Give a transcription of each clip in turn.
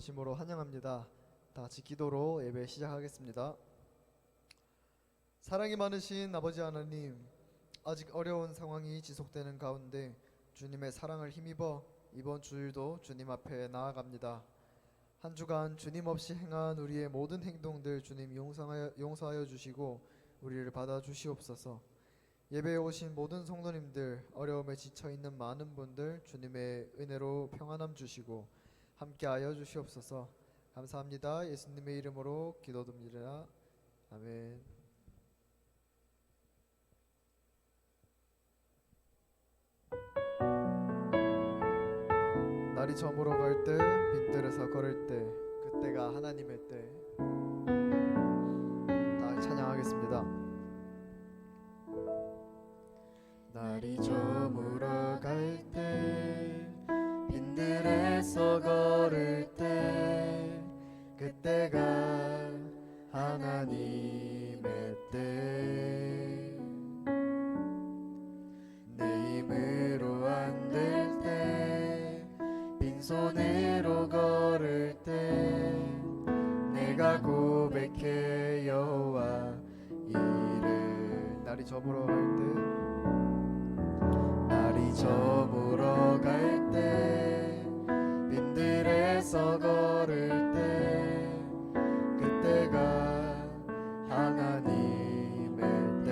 진심으로 환영합니다. 다 같이 기도로 예배 시작하겠습니다. 사랑이 많으신 아버지 하나님, 아직 어려운 상황이 지속되는 가운데 주님의 사랑을 힘입어 이번 주일도 주님 앞에 나아갑니다. 한 주간 주님 없이 행한 우리의 모든 행동들 주님 용서하여 주시고 우리를 받아 주시옵소서. 예배에 오신 모든 성도님들, 어려움에 지쳐있는 많은 분들 주님의 은혜로 평안함 주시고 함께하여 주시옵소서. 감사합니다. 예수님의 이름으로 기도드립니다. 아멘. 날이 저물어 갈 때, 빈들에서 걸을 때, 그때가 하나님의 때. 다 찬양하겠습니다. 날이 저물어 갈 때, 빈들에서 걸을 때, 그때가 하나님의 때. 내 힘으로 안 될 때, 빈손으로 걸을 때, 내가 고백해 여호와 이를. 날이 저물어 갈 때, 날이 저물어 갈 때, 빈들에서 걸을 때, 그때가 하나님의 때.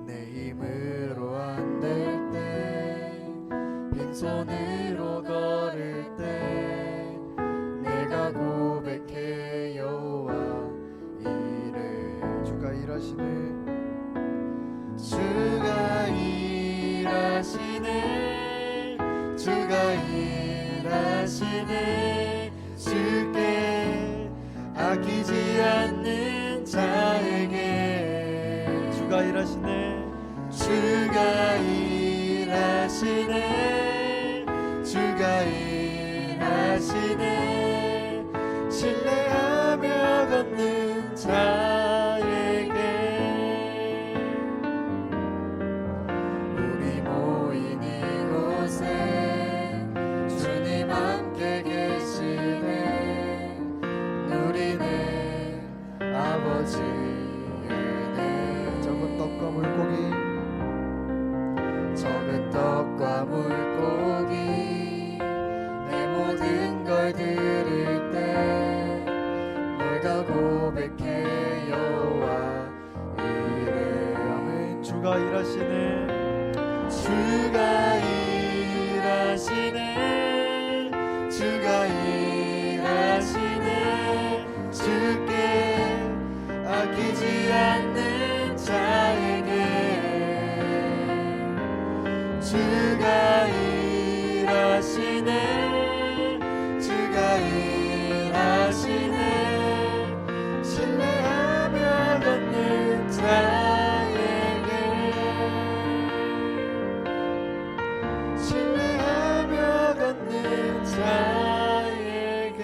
내 힘으로 안 될 때, 빈손으로 걸을 때, 내가 고백해 여호와 이를. 주가 일하시네, 주가 일하시네, 주가 일하시네. 주께 아끼지 않는 자에게. 주가 일하시네, 주가 일하시네, 주가 일하시네. 신뢰하며 걷는 자에게. 우리 모인 이곳에 주님 함께 계시네. 누리네 아버지의 은혜. 적은 떡과 물고기, 적은 떡과 물고기, 내 모든 걸 드릴 때, 내가 고백해 여호와 이래. 아멘. 주가 일하시네, 주가 일하시네, 주가 일하시네. 주께 아끼지 않는 자에게. 주가 일하시네, 주가 일하시네. 신뢰하며 걷는 자에게. 신뢰하며 걷는 자에게.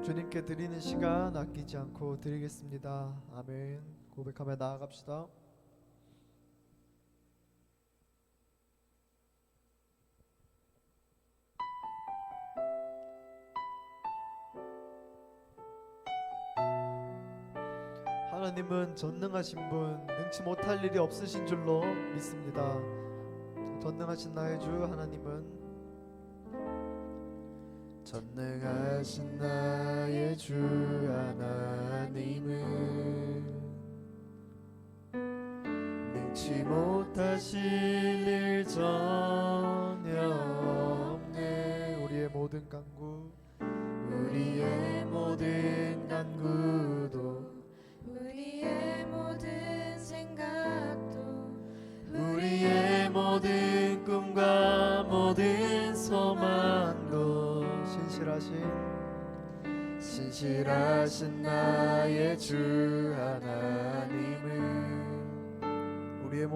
주님께 드리는 시간 아끼지 않고 드리겠습니다. 아멘. 고백하며 나아갑시다. 하나님은 전능하신 분, 능치 못할 일이 없으신 줄로 믿습니다. 전능하신 나의 주 하나님은, 전능하신 나의 주 하나님은 능치 못하실 일 전혀 없네. 우리의 모든 간구, 우리의 모든 간구도, 우리의 모든 생각도, 우리의 모든 꿈과 모든 소망도, 신실하신 나의 주 하나님은 우리의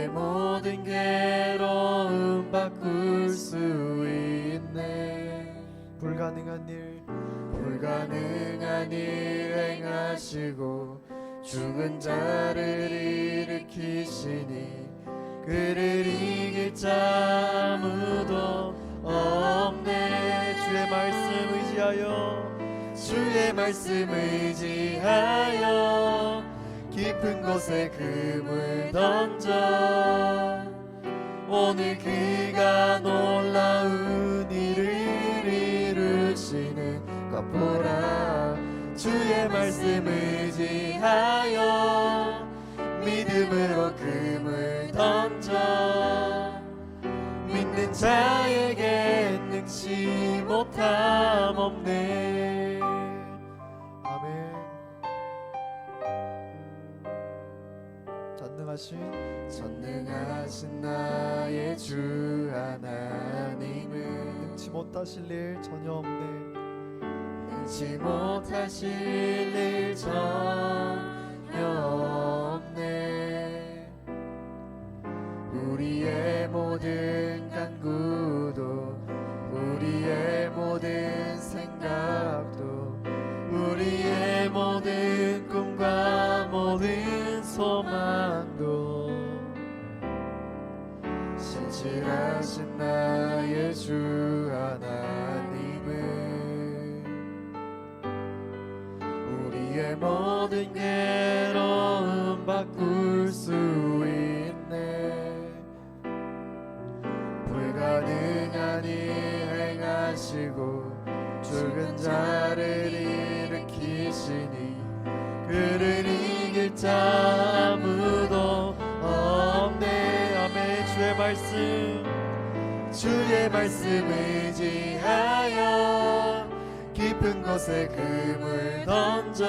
모든 괴로움 바꿀 수 있네. 불가능한 일 불가능한 일 행하시고 죽은 자를 일으키시니 그를 이길 자 아무도 없네. 주의 말씀 의지하여 주의 말씀 의지하여 깊은 곳에 그물 던져 오늘 그가 놀라운 일을 이루시는 것 보라. 주의 말씀 의지하여 믿음으로 그물 던져 믿는 자에게 능치 못함 없네. 아멘. 전능하신 나의 주 하나님은 능치 못하실 일 전혀 없네. 능치 못하실 일 전혀 없네. 우리의 모든 간구도 우리의 모든 생각도 우리의 모든 꿈과 모든 소망도 신실하신 나의 주 하나님은 우리의 모든 괴로움 바꿀 수 있네. 불가능한 일 행하시고 죽은 자를 일으키시니 그를 이길 자 아무도 없네. 아멘. 주의 말씀 의지하여 깊은 곳에 그물 던져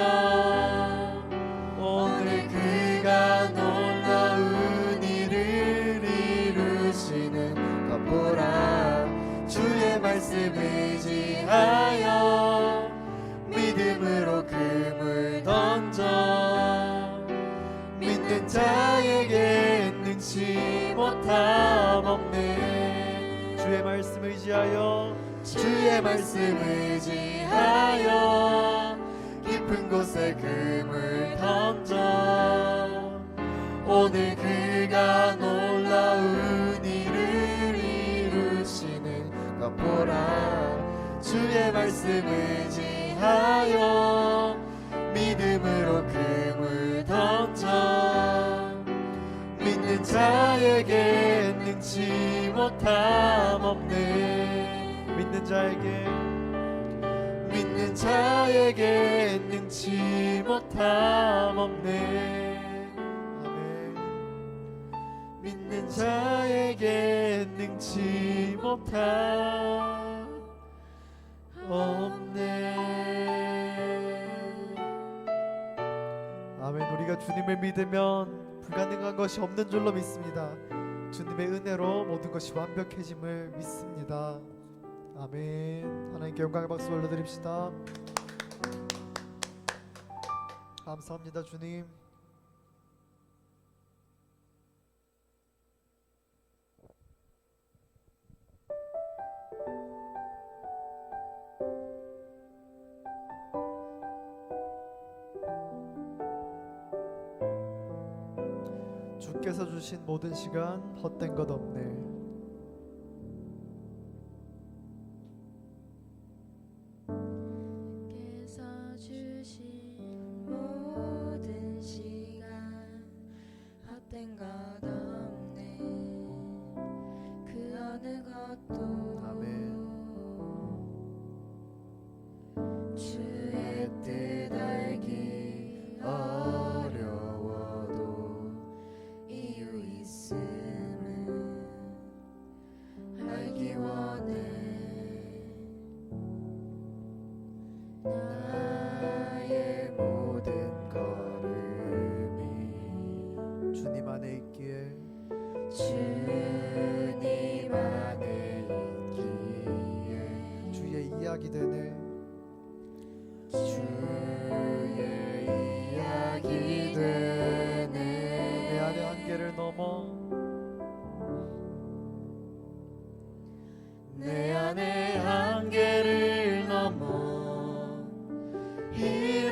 오늘 그가 놀라운 일을 이루시는 것 보라. 주의 말씀 의지하여 믿음으로 그물 던져 믿는 자에게 능치 못함 없네. 주의 말씀 의지하여 깊은 곳에 그물 던져 오늘 그가 놀라운 일을 이루시는 것 보라. 주의 말씀 의지하여 믿음으로 그물 던져 믿는 자에게 능치 못함 없네. 믿는 자에게 능치 못함 없네. 아멘. 믿는 자에게 능치 못함 없네. 아멘. 우리가 주님을 믿으면 불가능한 것이 없는 줄로 믿습니다. 주님의 은혜로 모든 것이 완벽해짐을 믿습니다. 아멘. 하나님께 영광의 박수 올려드립시다. 감사합니다 주님. 주께서 주신 모든 시간 헛된 것 없네. 주께서 주신 모든 시간 헛된 것 없네. 그 어느 것도 주의 뜻 알기 어려워도 이유 있음은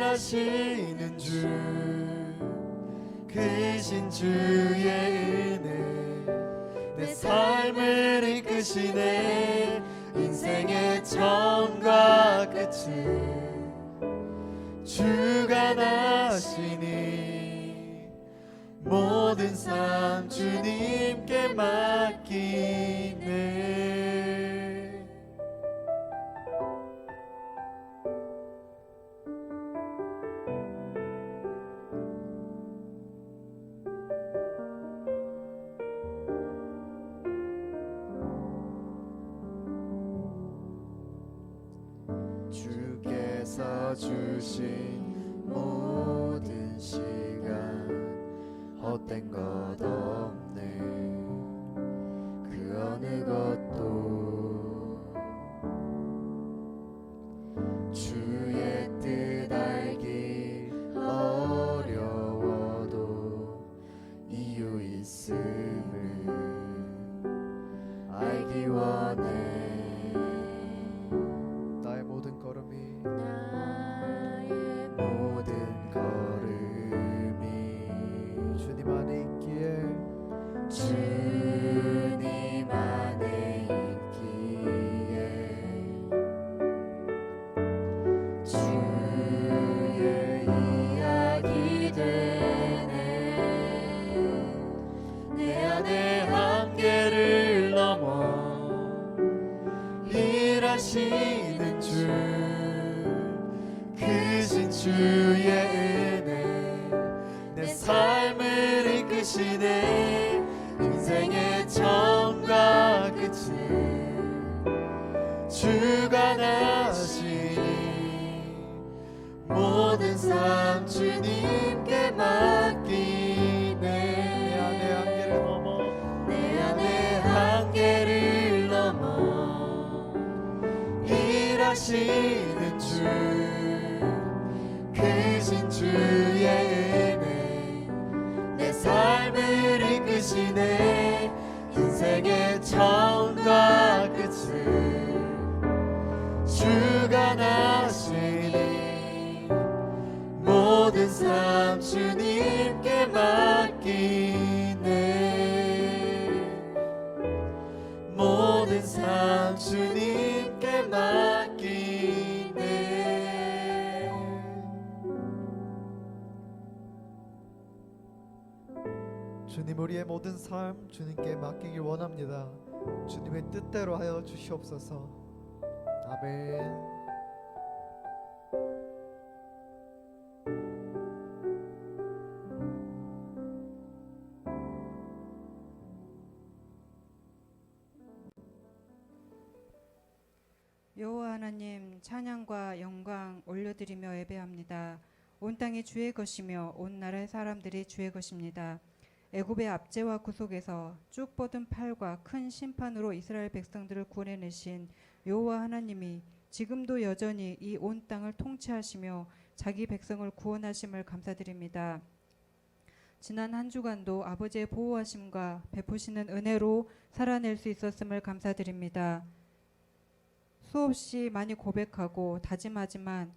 일하시는 주 크신 주의 은혜 내 삶을 이끄시네 인생의 처음과 끝을 주가 나시니 모든 삶 주님께 맡기네. 주께서 주신 모든 시간 헛된 것 없네 그 어느 것도 주의 뜻 알기 어려워도 이유 있음을 알기 원해 나의 모든 걸음이 나의 모든 걸음이 주님 안에 있기에 주님 안에 있기에 주의 이야기 되네 내 안에 한계를 넘어 일하시는 주 크신 주의 은혜 내 삶을 이끄시네 인생의 처음과 끝을 주가 나시니 모든 삶 주님께 맡기네 내 안의 한계를 넘어 내 안의 한계를 넘어 일하시는 주 크신 주의 은혜 내 삶을 이끄시네 인생의 처음과 끝을 주가 나시니 모든 삶 주님께 맡기네 모든 삶 주님께 맡기네 주님 우리의 모든 삶 주님께 맡기길 원합니다. 주님의 뜻대로 하여 주시옵소서. 아멘. 여호와 하나님 찬양과 영광 올려드리며 예배합니다. 온 땅이 주의 것이며 온 나라의 사람들이 주의 것입니다. 애굽의 압제와 구속에서 쭉 뻗은 팔과 큰 심판으로 이스라엘 백성들을 구원해내신 여호와 하나님이 지금도 여전히 이 온 땅을 통치하시며 자기 백성을 구원하심을 감사드립니다. 지난 한 주간도 아버지의 보호하심과 베푸시는 은혜로 살아낼 수 있었음을 감사드립니다. 수없이 많이 고백하고 다짐하지만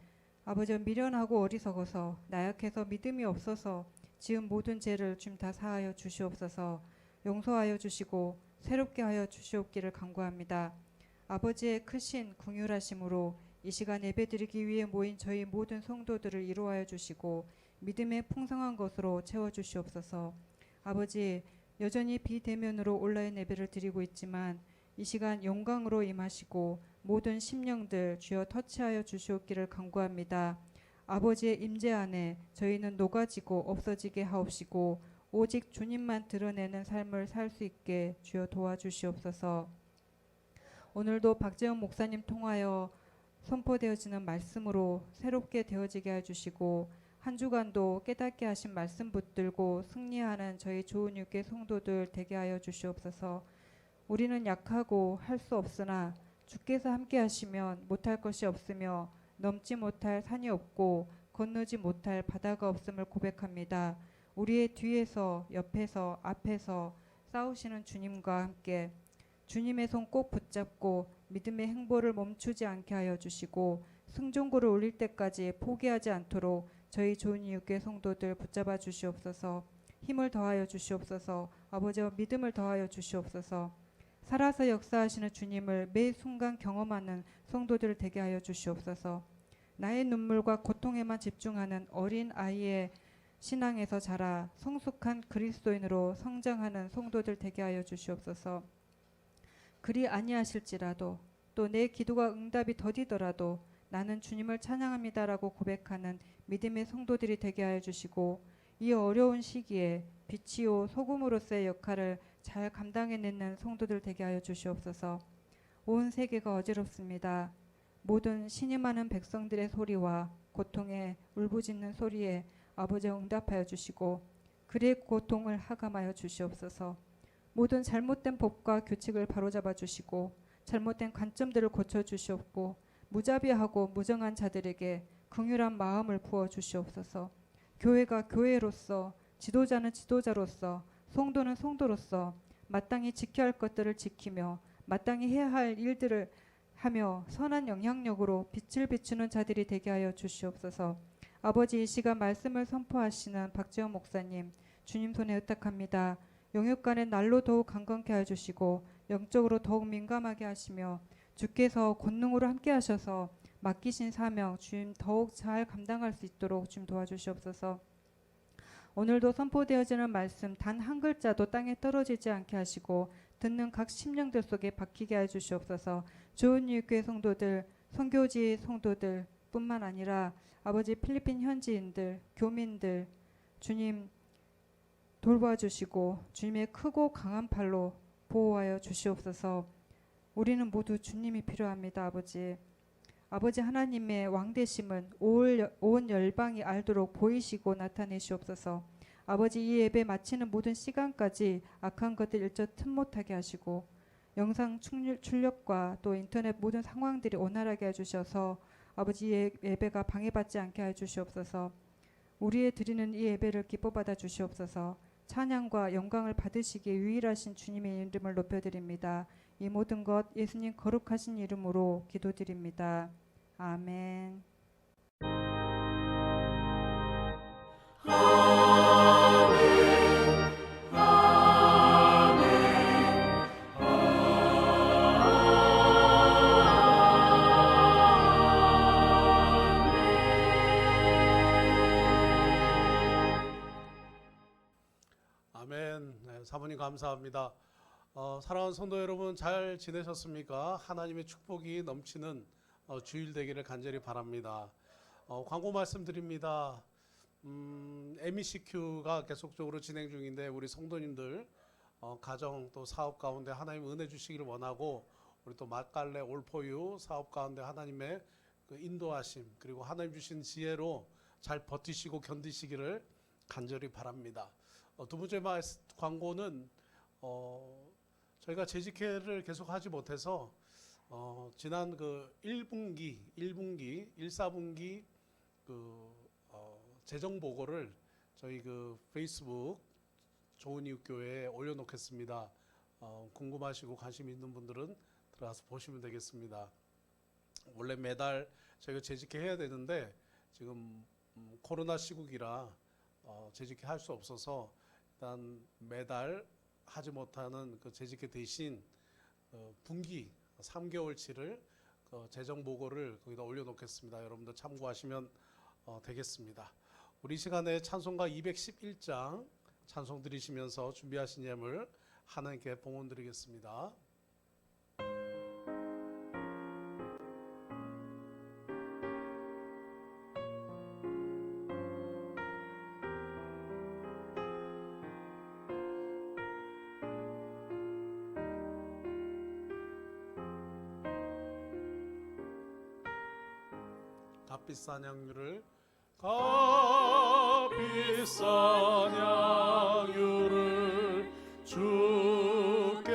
아버지가 미련하고 어리석어서 나약해서 믿음이 없어서 지은 모든 죄를 주님 다 사하여 주시옵소서. 용서하여 주시고 새롭게 하여 주시옵기를 간구합니다. 아버지의 크신 긍휼하심으로 이 시간 예배드리기 위해 모인 저희 모든 성도들을 이루하여 주시고 믿음의 풍성한 것으로 채워주시옵소서. 아버지 여전히 비대면으로 온라인 예배를 드리고 있지만 이 시간 영광으로 임하시고 모든 심령들 주여 터치하여 주시옵기를 간구합니다. 아버지의 임재 안에 저희는 녹아지고 없어지게 하옵시고 오직 주님만 드러내는 삶을 살 수 있게 주여 도와주시옵소서. 오늘도 박재원 목사님 통하여 선포되어지는 말씀으로 새롭게 되어지게 해주시고 한 주간도 깨닫게 하신 말씀 붙들고 승리하는 저희 좋은 육계 성도들 되게 하여 주시옵소서. 우리는 약하고 할 수 없으나 주께서 함께 하시면 못할 것이 없으며 넘지 못할 산이 없고 건너지 못할 바다가 없음을 고백합니다. 우리의 뒤에서 옆에서 앞에서 싸우시는 주님과 함께 주님의 손 꼭 붙잡고 믿음의 행보를 멈추지 않게 하여 주시고 승종구를 올릴 때까지 포기하지 않도록 저희 좋은 이웃교회 성도들 붙잡아 주시옵소서. 힘을 더하여 주시옵소서. 아버지와 믿음을 더하여 주시옵소서. 살아서 역사하시는 주님을 매 순간 경험하는 성도들 되게 하여 주시옵소서. 나의 눈물과 고통에만 집중하는 어린 아이의 신앙에서 자라 성숙한 그리스도인으로 성장하는 성도들 되게 하여 주시옵소서. 그리 아니하실지라도 또 내 기도가 응답이 더디더라도 나는 주님을 찬양합니다라고 고백하는 믿음의 성도들이 되게 하여 주시고, 이 어려운 시기에 빛이요 소금으로서의 역할을 잘 감당해내는 성도들 되게 하여 주시옵소서. 온 세계가 어지럽습니다. 모든 신임하는 백성들의 소리와 고통에 울부짖는 소리에 아버지 응답하여 주시고 그의 고통을 하감하여 주시옵소서. 모든 잘못된 법과 규칙을 바로잡아 주시고 잘못된 관점들을 고쳐 주시옵고 무자비하고 무정한 자들에게 긍휼한 마음을 부어 주시옵소서. 교회가 교회로서, 지도자는 지도자로서, 성도는 성도로서 마땅히 지켜야 할 것들을 지키며 마땅히 해야 할 일들을 하며 선한 영향력으로 빛을 비추는 자들이 되게 하여 주시옵소서. 아버지, 이 시간 말씀을 선포하시는 박지원 목사님 주님 손에 의탁합니다. 영육간의 날로 더욱 강건케 하여 주시고 영적으로 더욱 민감하게 하시며 주께서 권능으로 함께 하셔서 맡기신 사명 주님 더욱 잘 감당할 수 있도록 주님 도와주시옵소서. 오늘도 선포되어지는 말씀 단 한 글자도 땅에 떨어지지 않게 하시고 듣는 각 심령들 속에 박히게 해 주시옵소서. 좋은 이웃교회 성도들, 선교지 성도들 뿐만 아니라 아버지 필리핀 현지인들, 교민들 주님 돌봐주시고 주님의 크고 강한 팔로 보호하여 주시옵소서. 우리는 모두 주님이 필요합니다. 아버지 하나님의 왕되심은 온 열방이 알도록 보이시고 나타내시옵소서. 아버지, 이 예배 마치는 모든 시간까지 악한 것들 일절 틈 못하게 하시고 영상 출력과 또 인터넷 모든 상황들이 원활하게 해주셔서 아버지 예배가 방해받지 않게 해주시옵소서. 우리의 드리는 이 예배를 기뻐받아 주시옵소서. 찬양과 영광을 받으시기에 유일하신 주님의 이름을 높여드립니다. 이 모든 것 예수님 거룩하신 이름으로 기도드립니다. 아멘. 아멘. 네, 사모님 감사합니다. 사랑하는 성도 여러분, 잘 지내셨습니까? 하나님의 축복이 넘치는 주일 되기를 간절히 바랍니다. 광고 말씀드립니다. MECQ가 계속적으로 진행 중인데 우리 성도님들 가정 또 사업 가운데 하나님 은혜 주시기를 원하고, 우리 또 맛갈래 올포유 사업 가운데 하나님의 그 인도하심 그리고 하나님 주신 지혜로 잘 버티시고 견디시기를 간절히 바랍니다. 두 번째 광고는 저희가 재직회를 계속 하지 못해서 지난 그 1분기 1사분기 그 재정 보고를 저희 그 페이스북 좋은 이웃 교회에 올려놓겠습니다. 궁금하시고 관심 있는 분들은 들어가서 보시면 되겠습니다. 원래 매달 저희가 재직회 해야 되는데 지금 코로나 시국이라 재직회 할 수 없어서 일단 매달 하지 못하는 그 재직회 대신 분기 3개월치를 재정 보고를 거기다 올려놓겠습니다. 여러분들 참고하시면 되겠습니다. 우리 시간에 찬송가 211장 찬송 드리시면서 준비하신 예물 하나님께 봉헌 드리겠습니다. 값비싼 향유를 주께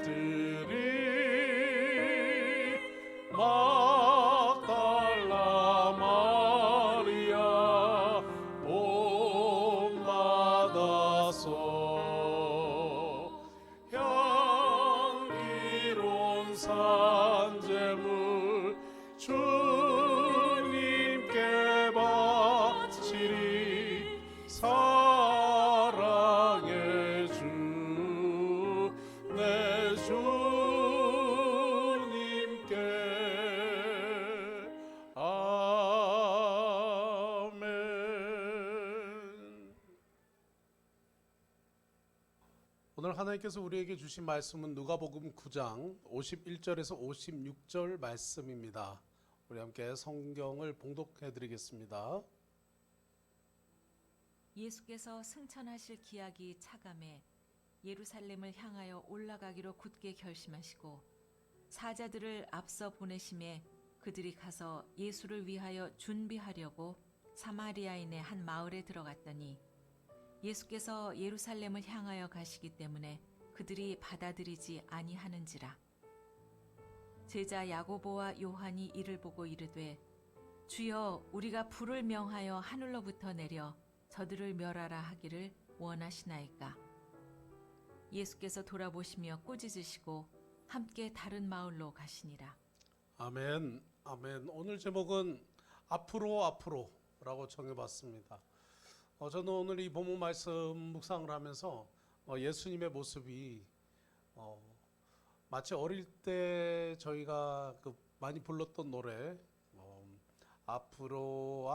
드리 막달라 마리아 복 받아서 향기로운 산재물 주께 오늘 하나님께서 우리에게 주신 말씀은 누가복음 9장 51절에서 56절 말씀입니다. 우리 함께 성경을 봉독해 드리겠습니다. 예수께서 승천하실 기약이 차감해 예루살렘을 향하여 올라가기로 굳게 결심하시고 사자들을 앞서 보내심에 그들이 가서 예수를 위하여 준비하려고 사마리아인의 한 마을에 들어갔더니 예수께서 예루살렘을 향하여 가시기 때문에 그들이 받아들이지 아니하는지라. 제자 야고보와 요한이 이를 보고 이르되 주여 우리가 불을 명하여 하늘로부터 내려 저들을 멸하라 하기를 원하시나이까. 예수께서 돌아보시며 꾸짖으시고 함께 다른 마을로 가시니라. 아멘. 아멘. 오늘 제목은 앞으로라고 정해봤습니다. 저는 오늘 이 본문 말씀 묵상을 하면서 예수님의 모습이 마치 어릴 때 저희가 많이 불렀던 노래 앞으로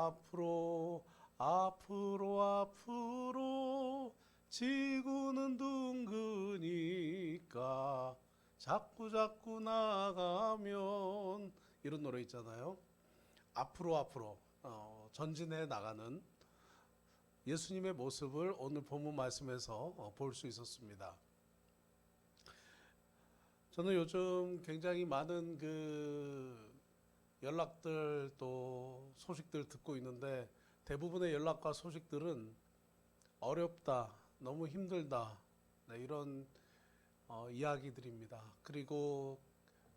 지구는 둥그니까 자꾸 나가면 이런 노래 있잖아요. 앞으로 전진해 나가는 예수님의 모습을 오늘 본문 말씀에서 볼 수 있었습니다. 저는 요즘 굉장히 많은 연락들 또 소식들 듣고 있는데 대부분의 연락과 소식들은 어렵다, 너무 힘들다, 이런 이야기들입니다. 그리고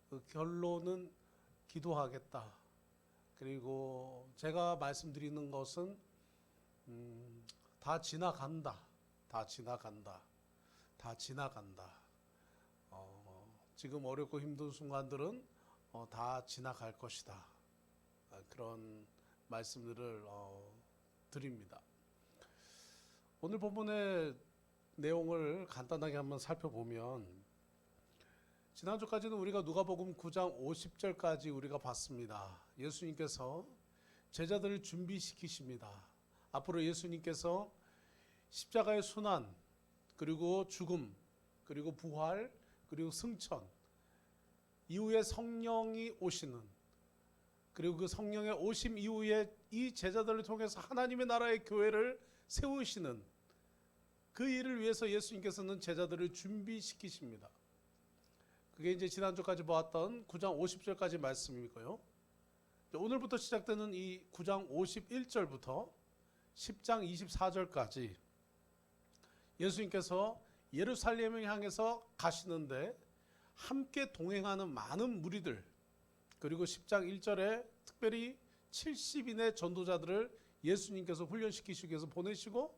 그 결론은 기도하겠다. 그리고 제가 말씀드리는 것은 다 지나간다. 지금 어렵고 힘든 순간들은 다 지나갈 것이다. 그런 말씀들을 드립니다. 오늘 본문의 내용을 간단하게 한번 살펴보면 지난주까지는 우리가 누가복음 9장 50절까지 우리가 봤습니다. 예수님께서 제자들을 준비시키십니다. 앞으로 예수님께서 십자가의 순환, 그리고 죽음, 그리고 부활, 그리고 승천, 이후에 성령이 오시는, 그리고 그 성령의 오심 이후에 이 제자들을 통해서 하나님의 나라의 교회를 세우시는 그 일을 위해서 예수님께서는 제자들을 준비시키십니다. 그게 이제 지난주까지 보았던 9장 50절까지 말씀이고요. 오늘부터 시작되는 이 9장 51절부터 10장 24절까지 예수님께서 예루살렘을 향해서 가시는데 함께 동행하는 많은 무리들, 그리고 10장 1절에 특별히 70인의 전도자들을 예수님께서 훈련시키시기 위해서 보내시고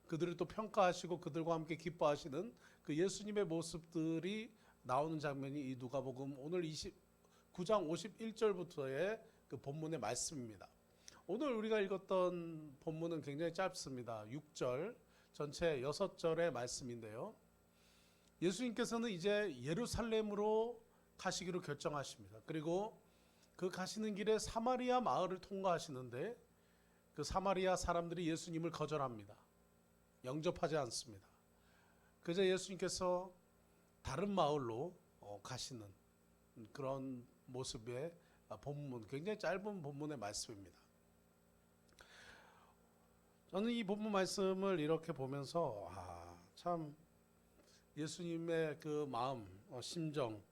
그들을 또 평가하시고 그들과 함께 기뻐하시는 그 예수님의 모습들이 나오는 장면이 이 누가복음 오늘 9장 51절부터의 그 본문의 말씀입니다. 오늘 우리가 읽었던 본문은 굉장히 짧습니다. 6절, 전체 6절의 말씀인데요. 예수님께서는 이제 예루살렘으로 가시기로 결정하십니다. 그리고 그 가시는 길에 사마리아 마을을 통과하시는데 그 사마리아 사람들이 예수님을 거절합니다. 영접하지 않습니다. 그저 예수님께서 다른 마을로 가시는 그런 모습의 본문, 굉장히 짧은 본문의 말씀입니다. 저는 이 본문 말씀을 이렇게 보면서 참 예수님의 그 마음, 심정,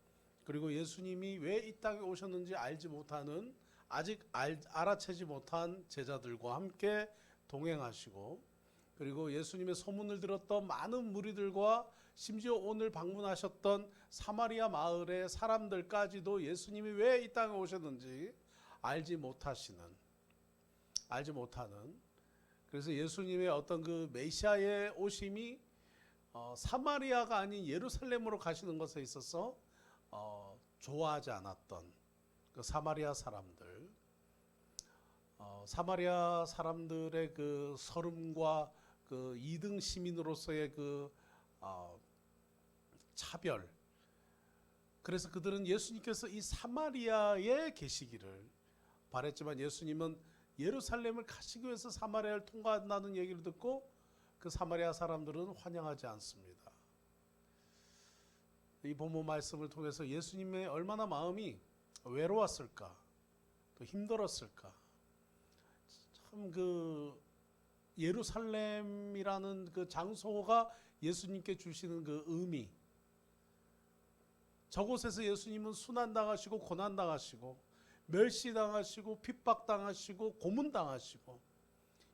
그리고 예수님이 왜 이 땅에 오셨는지 알지 못하는, 아직 알아채지 못한 제자들과 함께 동행하시고, 그리고 예수님의 소문을 들었던 많은 무리들과 심지어 오늘 방문하셨던 사마리아 마을의 사람들까지도 예수님이 왜 이 땅에 오셨는지 알지 못하는, 그래서 예수님의 어떤 그 메시아의 오심이 사마리아가 아닌 예루살렘으로 가시는 것에 있어서 좋아하지 않았던 그 사마리아 사람들, 사마리아 사람들의 그 서름과 그 2등 시민으로서의 그 차별, 그래서 그들은 예수님께서 이 사마리아에 계시기를 바랬지만 예수님은 예루살렘을 가시기 위해서 사마리아를 통과한다는 얘기를 듣고 그 사마리아 사람들은 환영하지 않습니다. 이 본문 말씀을 통해서 예수님의 얼마나 마음이 외로웠을까, 또 힘들었을까. 참 그 예루살렘이라는 그 장소가 예수님께 주시는 그 의미, 저곳에서 예수님은 순환당하시고 고난당하시고 멸시당하시고 핍박당하시고 고문당하시고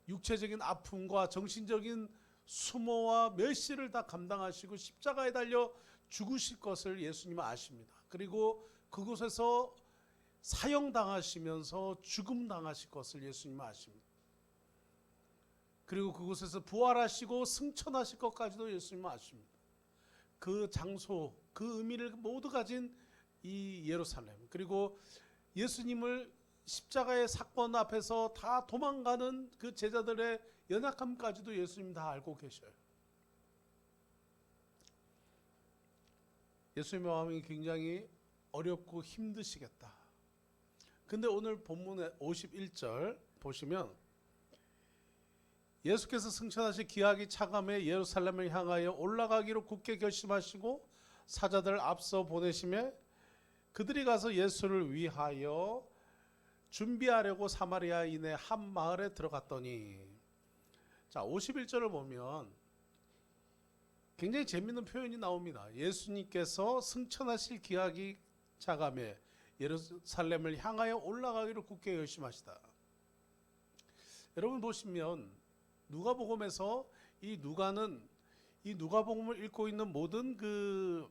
육체적인 아픔과 정신적인 수모와 멸시를 다 감당하시고 십자가에 달려 죽으실 것을 예수님은 아십니다. 그리고 그곳에서 사형당하시면서 죽음당하실 것을 예수님은 아십니다. 그리고 그곳에서 부활하시고 승천하실 것까지도 예수님은 아십니다. 그 장소, 그 의미를 모두 가진 이 예루살렘, 그리고 예수님을 십자가의 사건 앞에서 다 도망가는 그 제자들의 연약함까지도 예수님 다 알고 계셔요. 예수님의 마음이 굉장히 어렵고 힘드시겠다. 근데 오늘 본문의 51절 보시면 예수께서 승천하실 기약이 차감해 예루살렘을 향하여 올라가기로 굳게 결심하시고 사자들을 앞서 보내심에 그들이 가서 예수를 위하여 준비하려고 사마리아인의 한 마을에 들어갔더니, 자 51절을 보면 굉장히 재미있는 표현이 나옵니다. 예수님께서 승천하실 기약이 차감해 예루살렘을 향하여 올라가기로 굳게 결심하시다. 여러분 보시면 누가복음에서 이 누가는 이 누가복음을 읽고 있는 모든 그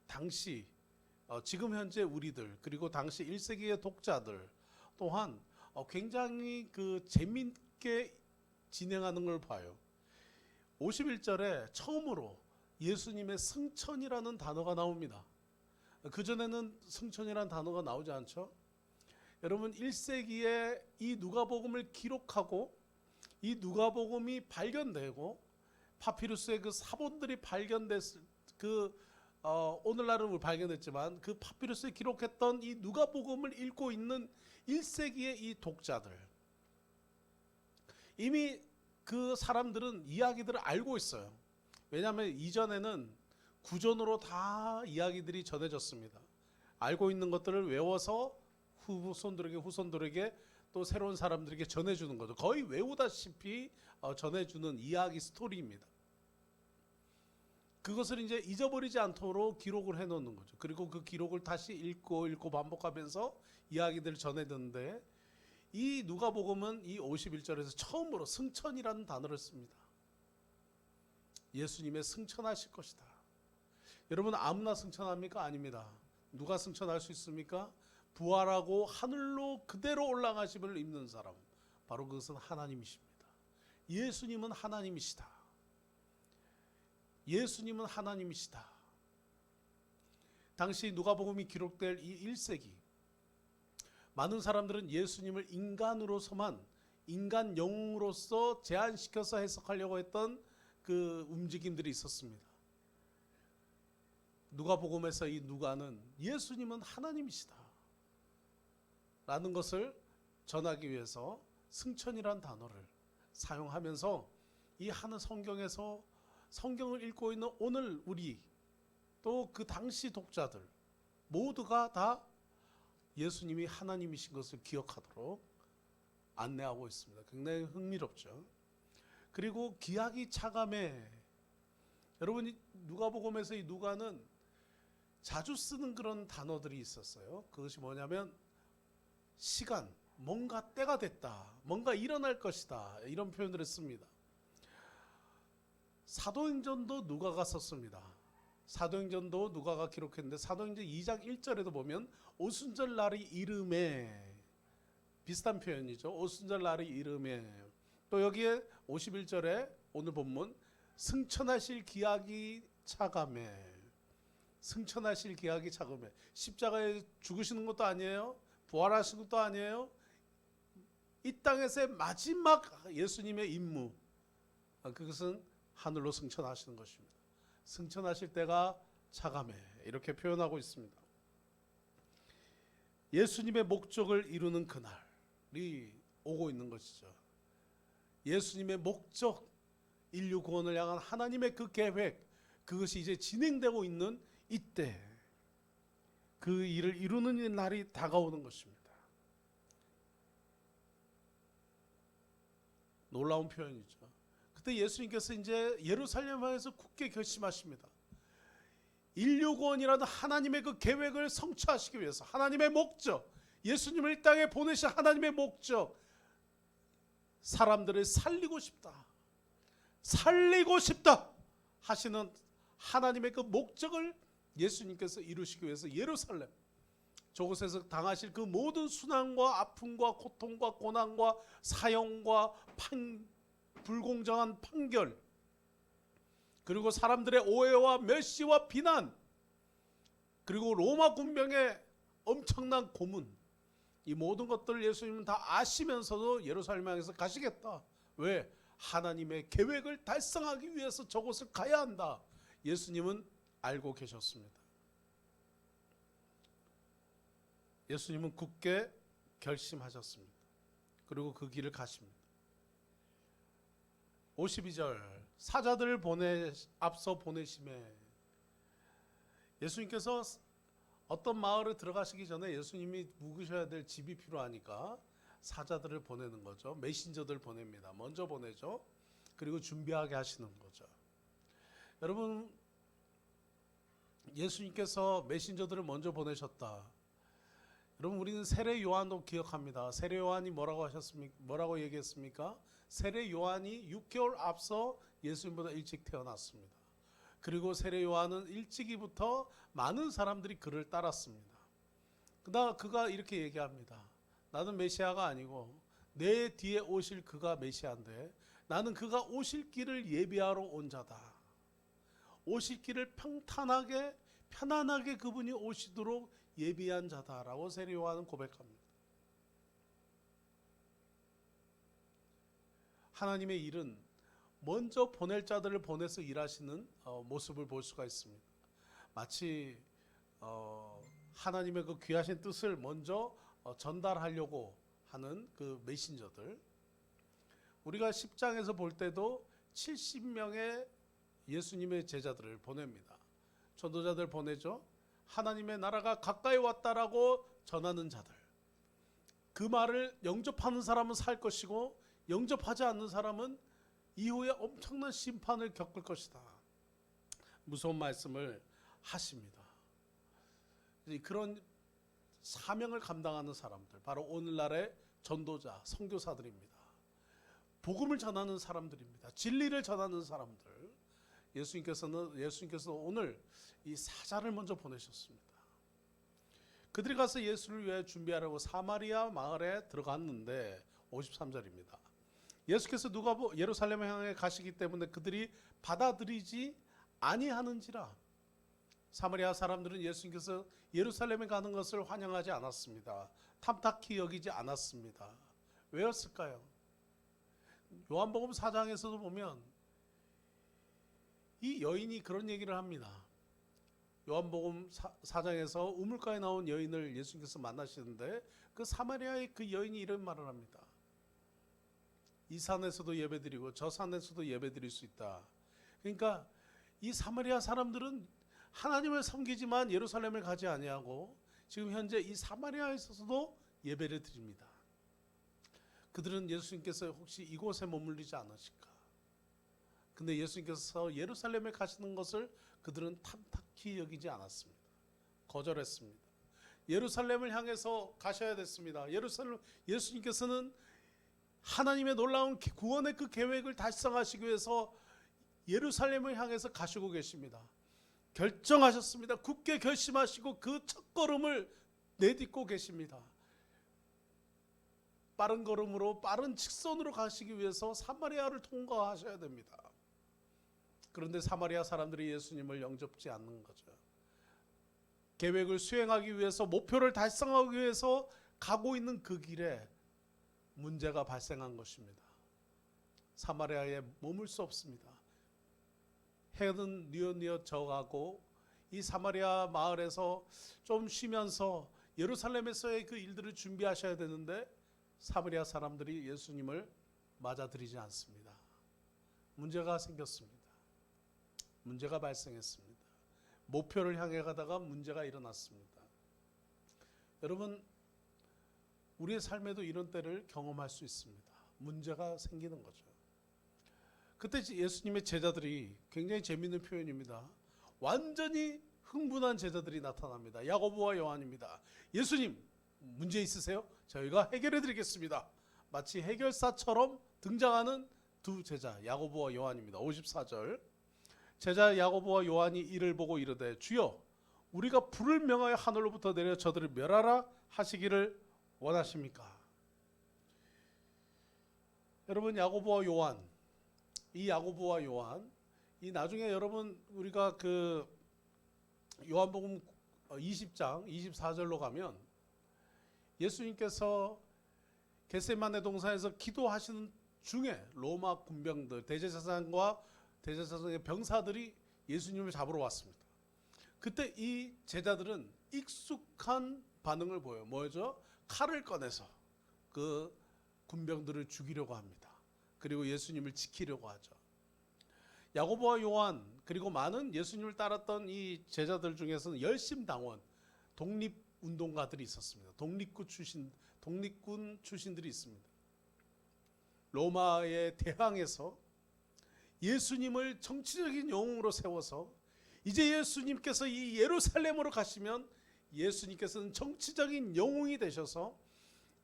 당시 지금 현재 우리들, 그리고 당시 1세기의 독자들 또한 굉장히 그 재미있게 진행하는 걸 봐요. 51절에 처음으로 예수님의 승천이라는 단어가 나옵니다. 그전에는 승천이라는 단어가 나오지 않죠? 여러분 1세기에 이 누가복음을 기록하고 이 누가복음이 발견되고 파피루스의 그 사본들이 발견됐을 오늘날은 발견됐지만 그 파피루스에 기록했던 이 누가복음을 읽고 있는 1세기의 이 독자들, 이미 그 사람들은 이야기들을 알고 있어요. 왜냐하면 이전에는 구전으로 다 이야기들이 전해졌습니다. 알고 있는 것들을 외워서 후손들에게 또 새로운 사람들에게 전해주는 거죠. 거의 외우다시피 전해주는 이야기 스토리입니다. 그것을 이제 잊어버리지 않도록 기록을 해놓는 거죠. 그리고 그 기록을 다시 읽고 반복하면서 이야기들을 전해듣는데, 이 누가복음은 이 51절에서 처음으로 승천이라는 단어를 씁니다. 예수님의 승천하실 것이다. 여러분 아무나 승천합니까? 아닙니다. 누가 승천할 수 있습니까? 부활하고 하늘로 그대로 올라가심을 입는 사람, 바로 그것은 하나님이십니다. 예수님은 하나님이시다. 예수님은 하나님이시다. 당시 누가복음이 기록될 이 1세기, 많은 사람들은 예수님을 인간으로서만, 인간 영으로서 제한시켜서 해석하려고 했던 그 움직임들이 있었습니다. 누가복음에서 이 누가는 예수님은 하나님이시다 라는 것을 전하기 위해서 승천이란 단어를 사용하면서 이 하늘 성경에서 성경을 읽고 있는 오늘 우리 또 그 당시 독자들 모두가 다 예수님이 하나님이신 것을 기억하도록 안내하고 있습니다. 굉장히 흥미롭죠. 그리고 기약이 차감해, 여러분이 누가복음에서 이 누가는 자주 쓰는 그런 단어들이 있었어요. 그것이 뭐냐면 시간, 뭔가 때가 됐다, 뭔가 일어날 것이다, 이런 표현들을 씁니다. 사도행전도 누가가 썼습니다. 사도행전도 누가가 기록했는데 사도행전 2장 1절에도 보면 오순절 날이 이름에, 비슷한 표현이죠. 오순절 날이 이름에. 또 여기에 51절에 오늘 본문 승천하실 기약이 차감해, 승천하실 기약이 차감해. 십자가에 죽으시는 것도 아니에요. 부활하신 것도 아니에요. 이 땅에서의 마지막 예수님의 임무, 그것은 하늘로 승천하시는 것입니다. 승천하실 때가 차감해, 이렇게 표현하고 있습니다. 예수님의 목적을 이루는 그날이 오고 있는 것이죠. 예수님의 목적, 인류 구원을 향한 하나님의 그 계획, 그것이 이제 진행되고 있는 이때 그 일을 이루는 날이 다가오는 것입니다. 놀라운 표현이죠. 그때 예수님께서 이제 예루살렘에서 굳게 결심하십니다. 인류 구원이라는 하나님의 그 계획을 성취하시기 위해서 하나님의 목적, 예수님을 이 땅에 보내신 하나님의 목적, 사람들을 살리고 싶다 하시는 하나님의 그 목적을 예수님께서 이루시기 위해서 예루살렘, 저곳에서 당하실 그 모든 순환과 아픔과 고통과 고난과 사형과 불공정한 판결, 그리고 사람들의 오해와 멸시와 비난, 그리고 로마 군병의 엄청난 고문, 이 모든 것들을 예수님은 다 아시면서도 예루살렘 향해서 가시겠다. 왜? 하나님의 계획을 달성하기 위해서 저곳을 가야 한다. 예수님은 알고 계셨습니다. 예수님은 굳게 결심하셨습니다. 그리고 그 길을 가십니다. 52절, 사자들을 앞서 보내심에, 예수님께서 어떤 마을에 들어가시기 전에 예수님이 묵으셔야 될 집이 필요하니까 사자들을 보내는 거죠. 메신저들 보냅니다. 먼저 보내죠. 그리고 준비하게 하시는 거죠. 여러분, 예수님께서 메신저들을 먼저 보내셨다. 여러분, 우리는 세례 요한도 기억합니다. 세례 요한이 뭐라고 얘기했습니까? 세례 요한이 6개월 앞서 예수님보다 일찍 태어났습니다. 그리고 세례 요한은 일찍이부터 많은 사람들이 그를 따랐습니다. 그가 이렇게 얘기합니다. 나는 메시아가 아니고 내 뒤에 오실 그가 메시아인데 나는 그가 오실 길을 예비하러 온 자다. 오실 길을 편안하게 그분이 오시도록 예비한 자다라고 세례 요한은 고백합니다. 하나님의 일은 먼저 보낼 자들을 보내서 일하시는 모습을 볼 수가 있습니다. 마치 하나님의 그 귀하신 뜻을 먼저 전달하려고 하는 그 메신저들, 우리가 10장에서 볼 때도 70명의 예수님의 제자들을 보냅니다. 전도자들 보내죠. 하나님의 나라가 가까이 왔다라고 전하는 자들, 그 말을 영접하는 사람은 살 것이고 영접하지 않는 사람은 이후에 엄청난 심판을 겪을 것이다. 무서운 말씀을 하십니다. 그런 사명을 감당하는 사람들, 바로 오늘날의 전도자, 선교사들입니다. 복음을 전하는 사람들입니다. 진리를 전하는 사람들. 예수님께서 오늘 이 사자를 먼저 보내셨습니다. 그들이 가서 예수를 위해 준비하려고 사마리아 마을에 들어갔는데 53절입니다. 예수께서 예루살렘을 향해 가시기 때문에 그들이 받아들이지 아니하는지라. 사마리아 사람들은 예수님께서 예루살렘에 가는 것을 환영하지 않았습니다. 탐탁히 여기지 않았습니다. 왜였을까요? 요한복음 4장에서도 보면 이 여인이 그런 얘기를 합니다. 요한복음 4장에서 우물가에 나온 여인을 예수님께서 만나시는데 그 사마리아의 그 여인이 이런 말을 합니다. 이 산에서도 예배드리고 저 산에서도 예배드릴 수 있다. 그러니까 이 사마리아 사람들은 하나님을 섬기지만 예루살렘을 가지 아니하고 지금 현재 이 사마리아에서도 예배를 드립니다. 그들은 예수님께서 혹시 이곳에 머물리지 않으실까? 근데 예수님께서 예루살렘에 가시는 것을 그들은 탐탁히 여기지 않았습니다. 거절했습니다. 예루살렘을 향해서 가셔야 됐습니다. 예수님께서는 하나님의 놀라운 구원의 그 계획을 달성하시기 위해서 예루살렘을 향해서 가시고 계십니다. 결정하셨습니다. 굳게 결심하시고 그 첫걸음을 내딛고 계십니다. 빠른 걸음으로 빠른 직선으로 가시기 위해서 사마리아를 통과하셔야 됩니다. 그런데 사마리아 사람들이 예수님을 영접지 않는 거죠. 계획을 수행하기 위해서, 목표를 달성하기 위해서 가고 있는 그 길에 문제가 발생한 것입니다. 사마리아에 머물 수 없습니다. 해는 뉘엿뉘엿 져가고 이 사마리아 마을에서 좀 쉬면서 예루살렘에서의 그 일들을 준비하셔야 되는데 사마리아 사람들이 예수님을 맞아들이지 않습니다. 문제가 생겼습니다. 문제가 발생했습니다. 목표를 향해 가다가 문제가 일어났습니다. 여러분, 우리의 삶에도 이런 때를 경험할 수 있습니다. 문제가 생기는 거죠. 그때 예수님의 제자들이, 굉장히 재미있는 표현입니다. 완전히 흥분한 제자들이 나타납니다. 야고보와 요한입니다. 예수님, 문제 있으세요? 저희가 해결해 드리겠습니다. 마치 해결사처럼 등장하는 두 제자, 야고보와 요한입니다. 54절. 제자 야고보와 요한이 이를 보고 이르되, 주여, 우리가 불을 명하여 하늘로부터 내려 저들을 멸하라 하시기를 원하십니까? 여러분, 야고보와 요한, 이 야고보와 요한, 이 나중에 여러분 우리가 그 요한복음 20장 24절로 가면 예수님께서 겟세마네 동산에서 기도하시는 중에 로마 군병들, 대제사장과 대제사장의 병사들이 예수님을 잡으러 왔습니다. 그때 이 제자들은 익숙한 반응을 보여요. 뭐죠? 칼을 꺼내서 그 군병들을 죽이려고 합니다. 그리고 예수님을 지키려고 하죠. 야고보와 요한, 그리고 많은 예수님을 따랐던 이 제자들 중에서는 열심당원, 독립운동가들이 있었습니다. 독립군 출신들이 있습니다. 로마에 대항해서 예수님을 정치적인 영웅으로 세워서 이제 예수님께서 이 예루살렘으로 가시면 예수님께서는 정치적인 영웅이 되셔서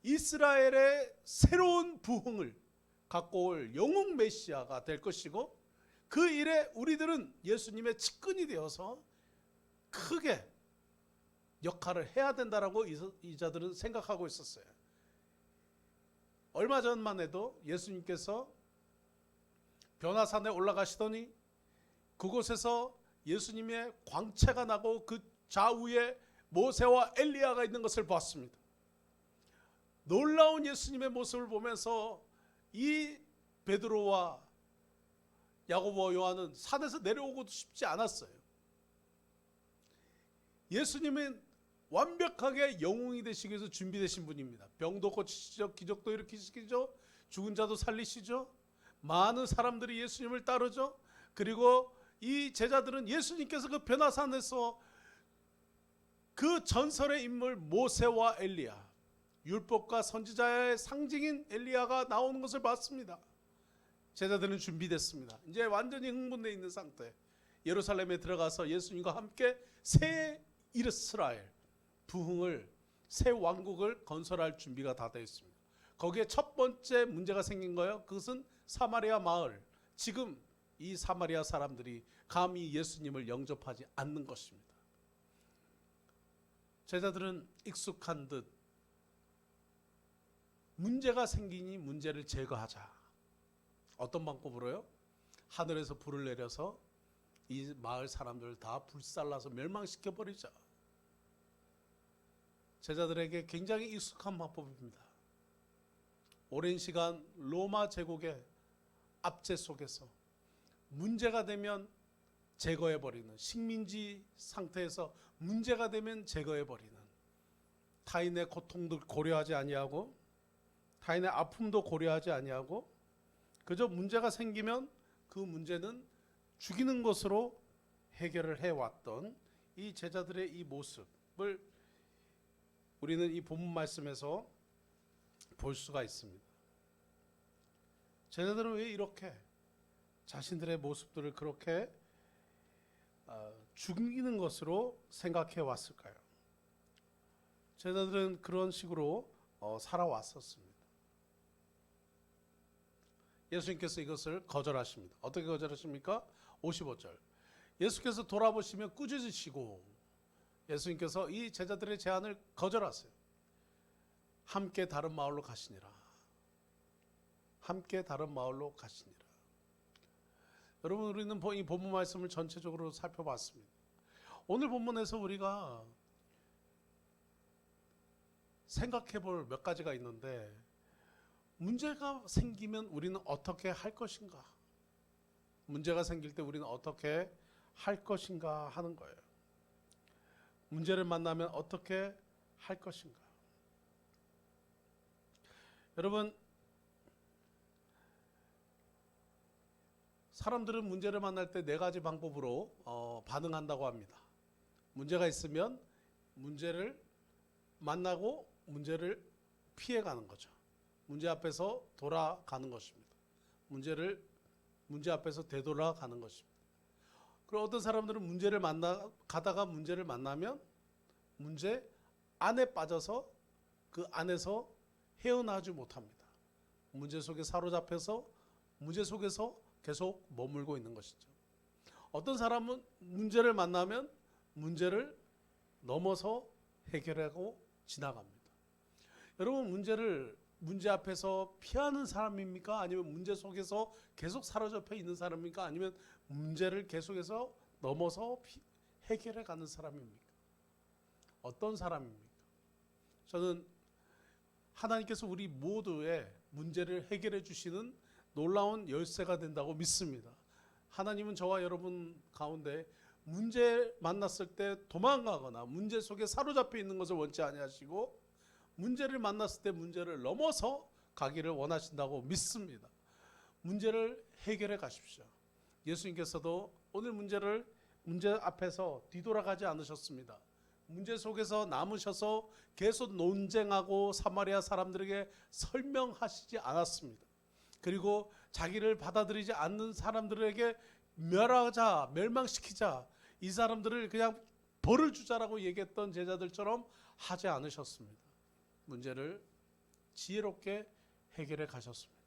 이스라엘의 새로운 부흥을 갖고 올 영웅 메시아가 될 것이고, 그 일에 우리들은 예수님의 측근이 되어서 크게 역할을 해야 된다라고 이 자들은 생각하고 있었어요. 얼마 전만 해도 예수님께서 변화산에 올라가시더니 그곳에서 예수님의 광채가 나고 그 좌우에 모세와 엘리야가 있는 것을 봤습니다. 놀라운 예수님의 모습을 보면서 이 베드로와 야고보와 요한은 산에서 내려오고도 싶지 않았어요. 예수님은 완벽하게 영웅이 되시기 위해서 준비되신 분입니다. 병도 고치시죠, 기적도 일으키시죠, 죽은 자도 살리시죠. 많은 사람들이 예수님을 따르죠. 그리고 이 제자들은 예수님께서 그 변화산에서 그 전설의 인물 모세와 엘리야, 율법과 선지자의 상징인 엘리야가 나오는 것을 봤습니다. 제자들은 준비됐습니다. 이제 완전히 흥분되어 있는 상태. 예루살렘에 들어가서 예수님과 함께 새 이스라엘 부흥을, 새 왕국을 건설할 준비가 다 되어 있습니다. 거기에 첫 번째 문제가 생긴 거예요. 그것은 사마리아 마을. 지금 이 사마리아 사람들이 감히 예수님을 영접하지 않는 것입니다. 제자들은 익숙한 듯 문제가 생기니 문제를 제거하자. 어떤 방법으로요? 하늘에서 불을 내려서 이 마을 사람들을 다 불살라서 멸망시켜 버리자. 제자들에게 굉장히 익숙한 방법입니다. 오랜 시간 로마 제국의 압제 속에서 문제가 되면 제거해버리는, 식민지 상태에서 문제가 되면 제거해버리는, 타인의 고통도 고려하지 아니하고 타인의 아픔도 고려하지 아니하고 그저 문제가 생기면 그 문제는 죽이는 것으로 해결을 해왔던 이 제자들의 이 모습을 우리는 이 본문 말씀에서 볼 수가 있습니다. 제자들은 왜 이렇게 자신들의 모습들을 그렇게 죽이는 것으로 생각해 왔을까요? 제자들은 그런 식으로 살아왔었습니다. 예수님께서 이것을 거절하십니다. 어떻게 거절하십니까? 55절. 예수께서 돌아보시며 꾸짖으시고, 예수님께서 이 제자들의 제안을 거절하세요. 함께 다른 마을로 가시니라. 함께 다른 마을로 가시니라. 여러분, 우리는 이 본문 말씀을 전체적으로 살펴봤습니다. 오늘 본문에서 우리가 생각해 볼 몇 가지가 있는데, 문제가 생기면 우리는 어떻게 할 것인가? 문제가 생길 때 우리는 어떻게 할 것인가 하는 거예요. 문제를 만나면 어떻게 할 것인가? 여러분, 사람들은 문제를 만날 때 네 가지 방법으로 반응한다고 합니다. 문제가 있으면 문제를 만나고 문제를 피해가는 거죠. 문제 앞에서 돌아가는 것입니다. 문제 앞에서 되돌아가는 것입니다. 그리고 어떤 사람들은 가다가 문제를 만나면 문제 안에 빠져서 그 안에서 헤어나지 못합니다. 문제 속에 사로잡혀서 문제 속에서 계속 머물고 있는 것이죠. 어떤 사람은 문제를 만나면 문제를 넘어서 해결하고 지나갑니다. 여러분, 문제 앞에서 피하는 사람입니까? 아니면 문제 속에서 계속 사로잡혀 있는 사람입니까? 아니면 문제를 계속해서 넘어서 해결해 가는 사람입니까? 어떤 사람입니까? 저는 하나님께서 우리 모두의 문제를 해결해 주시는 놀라운 열쇠가 된다고 믿습니다. 하나님은 저와 여러분 가운데 문제 만났을 때 도망가거나 문제 속에 사로잡혀 있는 것을 원치 아니하시고 문제를 만났을 때 문제를 넘어서 가기를 원하신다고 믿습니다. 문제를 해결해 가십시오. 예수님께서도 오늘 문제 앞에서 뒤돌아가지 않으셨습니다. 문제 속에서 남으셔서 계속 논쟁하고 사마리아 사람들에게 설명하시지 않았습니다. 그리고 자기를 받아들이지 않는 사람들에게 멸하자, 멸망시키자, 이 사람들을 그냥 벌을 주자라고 얘기했던 제자들처럼 하지 않으셨습니다. 문제를 지혜롭게 해결해 가셨습니다.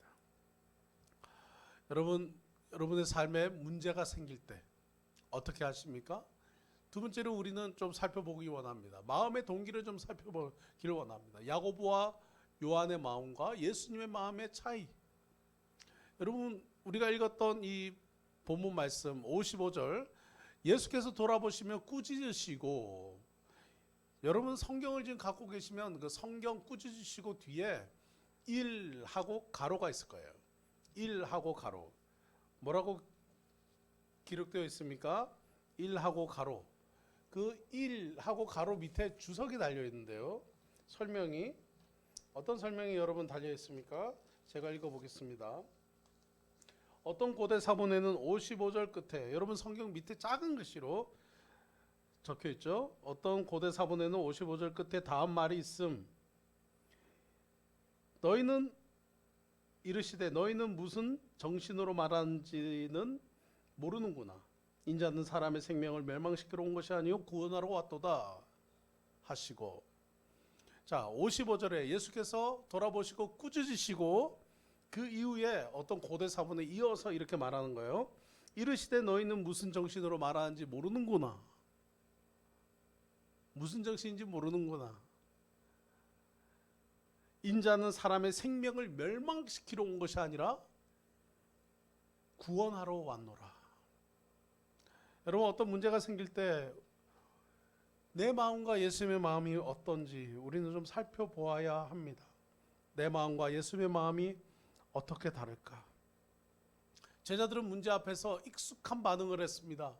여러분의 삶에 문제가 생길 때 어떻게 하십니까? 두 번째로 우리는 좀 살펴보기 원합니다. 마음의 동기를 좀 살펴보기를 원합니다. 야고보와 요한의 마음과 예수님의 마음의 차이. 여러분, 우리가 읽었던 이 본문 말씀 55절, 예수께서 돌아보시며 꾸짖으시고, 여러분 성경을 지금 갖고 계시면 그 성경 꾸짖으시고 뒤에 1하고 가로가 있을 거예요. 1하고 가로. 뭐라고 기록되어 있습니까? 1하고 가로. 그 1하고 가로 밑에 주석이 달려 있는데요. 설명이 어떤 설명이 여러분 달려 있습니까? 제가 읽어 보겠습니다. 어떤 고대 사본에는 55절 끝에, 여러분 성경 밑에 작은 글씨로 적혀 있죠. 어떤 고대 사본에는 55절 끝에 다음 말이 있음. 너희는 이르시되 너희는 무슨 정신으로 말하는지는 모르는구나. 인자는 사람의 생명을 멸망시키러 온 것이 아니요 구원하러 왔도다 하시고, 자 55절에 예수께서 돌아보시고 꾸짖으시고 그 이후에 어떤 고대 사본에 이어서 이렇게 말하는 거예요. 이르시되 너희는 무슨 정신으로 말하는지 모르는구나. 무슨 정신인지 모르는구나. 인자는 사람의 생명을 멸망시키러 온 것이 아니라 구원하러 왔노라. 여러분, 어떤 문제가 생길 때 내 마음과 예수님의 마음이 어떤지 우리는 좀 살펴보아야 합니다. 내 마음과 예수님의 마음이 어떻게 다를까? 제자들은 문제 앞에서 익숙한 반응을 했습니다.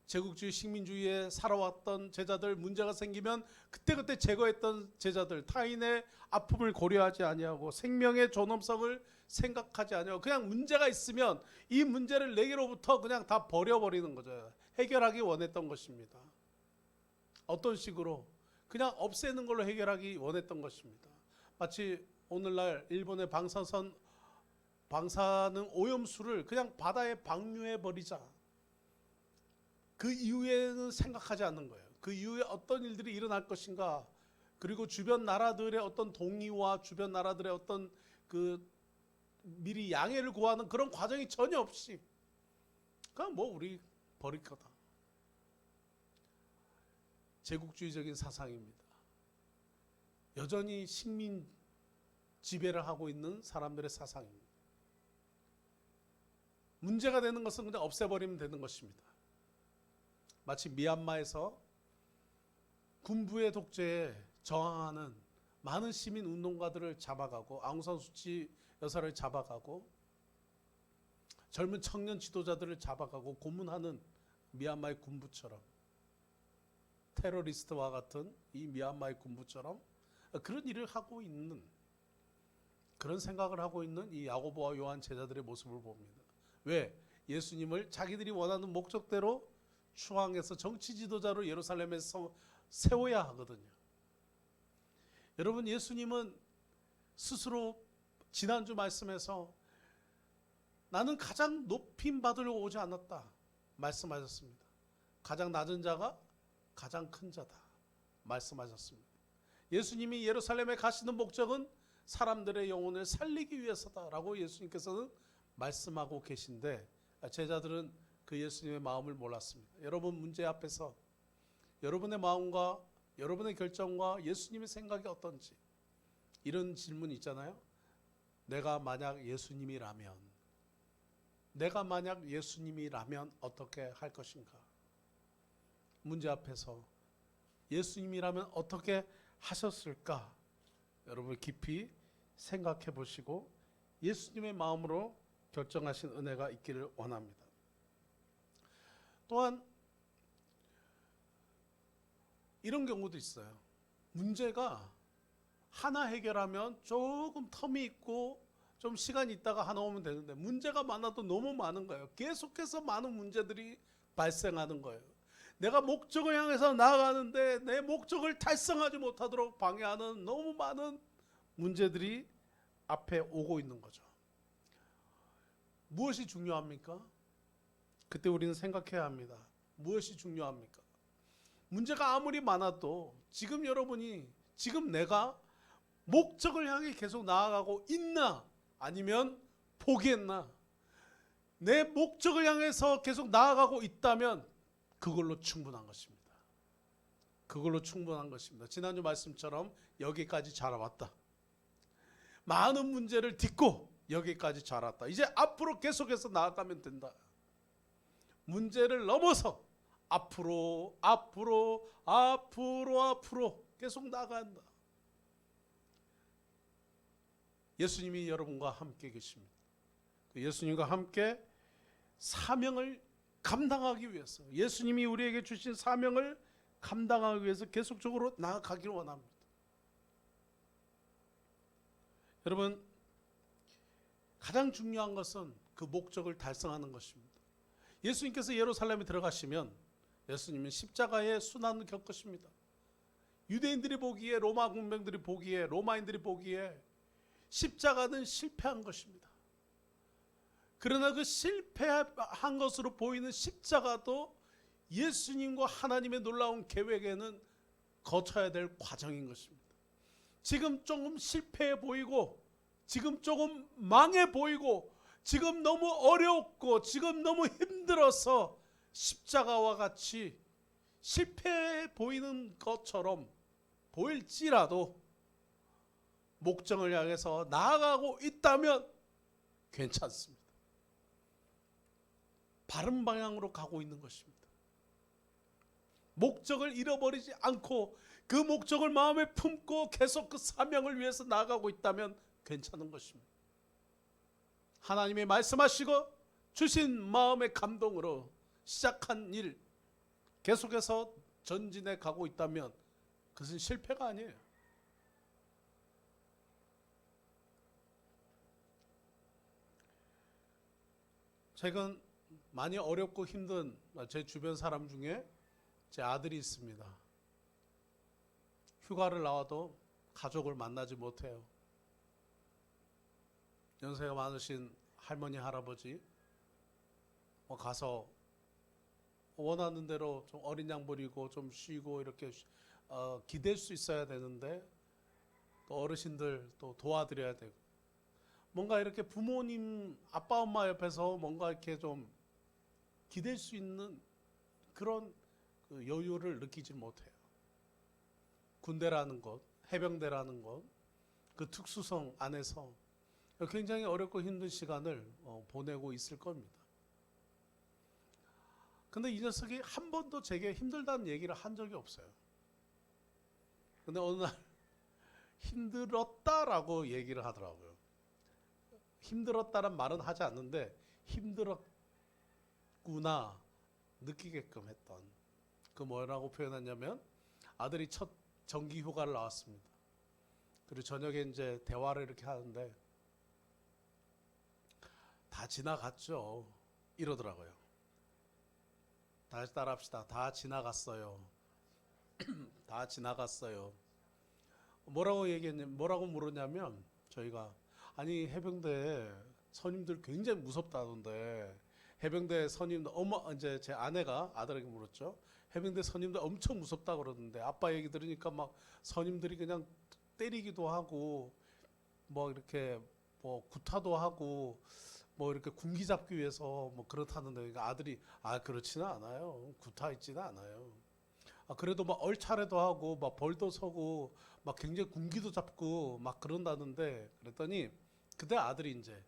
제국주의 식민주의에 살아왔던 제자들, 문제가 생기면 그때그때 제거했던 제자들, 타인의 아픔을 고려하지 아니하고 생명의 존엄성을 생각하지 아니하고 그냥 문제가 있으면 이 문제를 내게로부터 그냥 다 버려버리는 거죠. 해결하기 원했던 것입니다. 어떤 식으로? 그냥 없애는 걸로 해결하기 원했던 것입니다. 마치 오늘날 일본의 방사능 오염수를 그냥 바다에 방류해 버리자. 그 이후에는 생각하지 않는 거예요. 그 이후에 어떤 일들이 일어날 것인가, 그리고 주변 나라들의 어떤 동의와 주변 나라들의 어떤 그 미리 양해를 구하는 그런 과정이 전혀 없이 그냥 뭐 우리 버릴 거다. 제국주의적인 사상입니다. 여전히 식민 지배를 하고 있는 사람들의 사상입니다. 문제가 되는 것은 그냥 없애버리면 되는 것입니다. 마치 미얀마에서 군부의 독재에 저항하는 많은 시민 운동가들을 잡아가고 앙산 수치 여사를 잡아가고 젊은 청년 지도자들을 잡아가고 고문하는 미얀마의 군부처럼, 테러리스트와 같은 이 미얀마의 군부처럼 그런 일을 하고 있는, 그런 생각을 하고 있는 이 야고보와 요한 제자들의 모습을 봅니다. 왜? 예수님을 자기들이 원하는 목적대로 추앙해서 정치 지도자로 예루살렘에 세워야 하거든요. 여러분, 예수님은 스스로 지난주 말씀에서 나는 가장 높임 받으려고 오지 않았다 말씀하셨습니다. 가장 낮은 자가 가장 큰 자다 말씀하셨습니다. 예수님이 예루살렘에 가시는 목적은 사람들의 영혼을 살리기 위해서다라고 예수님께서는 말씀하고 계신데, 제자들은 그 예수님의 마음을 몰랐습니다. 여러분, 문제 앞에서 여러분의 마음과 여러분의 결정과 예수님의 생각이 어떤지, 이런 질문이 있잖아요. 내가 만약 예수님이라면 어떻게 할 것인가? 문제 앞에서 예수님이라면 어떻게 하셨을까? 여러분 깊이 생각해 보시고 예수님의 마음으로 결정하신 은혜가 있기를 원합니다. 또한 이런 경우도 있어요. 문제가 하나 해결하면 조금 텀이 있고 좀 시간이 있다가 하나 오면 되는데, 문제가 많아도 너무 많은 거예요. 계속해서 많은 문제들이 발생하는 거예요. 내가 목적을 향해서 나아가는데 내 목적을 달성하지 못하도록 방해하는 너무 많은 문제들이 앞에 오고 있는 거죠. 무엇이 중요합니까? 그때 우리는 생각해야 합니다. 무엇이 중요합니까? 문제가 아무리 많아도 지금 여러분이, 지금 내가 목적을 향해 계속 나아가고 있나, 아니면 포기했나? 내 목적을 향해서 계속 나아가고 있다면 그걸로 충분한 것입니다. 그걸로 충분한 것입니다. 지난주 말씀처럼 여기까지 잘 왔다. 많은 문제를 딛고 여기까지 잘 왔다. 이제 앞으로 계속해서 나아가면 된다. 문제를 넘어서 앞으로 계속 나아간다. 예수님이 여러분과 함께 계십니다. 예수님과 함께 사명을 감당하기 위해서, 예수님이 우리에게 주신 사명을 감당하기 위해서 계속적으로 나아가기를 원합니다. 여러분, 가장 중요한 것은 그 목적을 달성하는 것입니다. 예수님께서 예루살렘에 들어가시면 예수님은 십자가의 순환을 겪으십니다. 유대인들이 보기에, 로마 군병들이 보기에, 로마인들이 보기에 십자가는 실패한 것입니다. 그러나 그 실패한 것으로 보이는 십자가도 예수님과 하나님의 놀라운 계획에는 거쳐야 될 과정인 것입니다. 지금 조금 실패해 보이고, 지금 조금 망해 보이고, 지금 너무 어렵고, 지금 너무 힘들어서 십자가와 같이 실패해 보이는 것처럼 보일지라도 목적을 향해서 나아가고 있다면 괜찮습니다. 바른 방향으로 가고 있는 것입니다. 목적을 잃어버리지 않고 그 목적을 마음에 품고 계속 그 사명을 위해서 나아가고 있다면 괜찮은 것입니다. 하나님이 말씀하시고 주신 마음의 감동으로 시작한 일 계속해서 전진해 가고 있다면 그것은 실패가 아니에요. 최근 많이 어렵고 힘든 제 주변 사람 중에 제 아들이 있습니다. 휴가를 나와도 가족을 만나지 못해요. 연세가 많으신 할머니, 할아버지 가서 원하는 대로 좀 어린 양 부리고 좀 쉬고 이렇게 기댈 수 있어야 되는데, 또 어르신들 또 도와드려야 되고, 뭔가 이렇게 부모님, 아빠, 엄마 옆에서 뭔가 이렇게 좀 기댈 수 있는 그런 그 여유를 느끼지 못해요. 군대라는 것, 해병대라는 것, 그 특수성 안에서 굉장히 어렵고 힘든 시간을 보내고 있을 겁니다. 근데 이 녀석이 한 번도 제게 힘들다는 얘기를 한 적이 없어요. 근데 어느 날 힘들었다라고 얘기를 하더라고요. 힘들었다는 말은 하지 않는데 힘들었구나 느끼게끔 했던, 그 뭐라고 표현했냐면, 아들이 첫 정기 휴가를 나왔습니다. 그리고 저녁에 이제 대화를 이렇게 하는데, 다 지나갔죠. 이러더라고요. 다시 따라합시다. 다 지나갔어요. 다 지나갔어요. 뭐라고 물었냐면 저희가 아니 해병대 선임들 굉장히 무섭다던데 해병대 선임들 이제 제 아내가 아들에게 물었죠. 해병대 선임들 엄청 무섭다 그러던데 아빠 얘기 들으니까 막 선임들이 그냥 때리기도 하고 뭐 이렇게 뭐 구타도 하고 뭐 이렇게 군기 잡기 위해서 뭐 그렇다는데 그러니까 아들이 그렇지는 않아요. 구타 있지는 않아요. 그래도 막 얼차례도 하고 막 벌도 서고 막 굉장히 군기도 잡고 막 그런다는데 그랬더니 그때 아들이 이제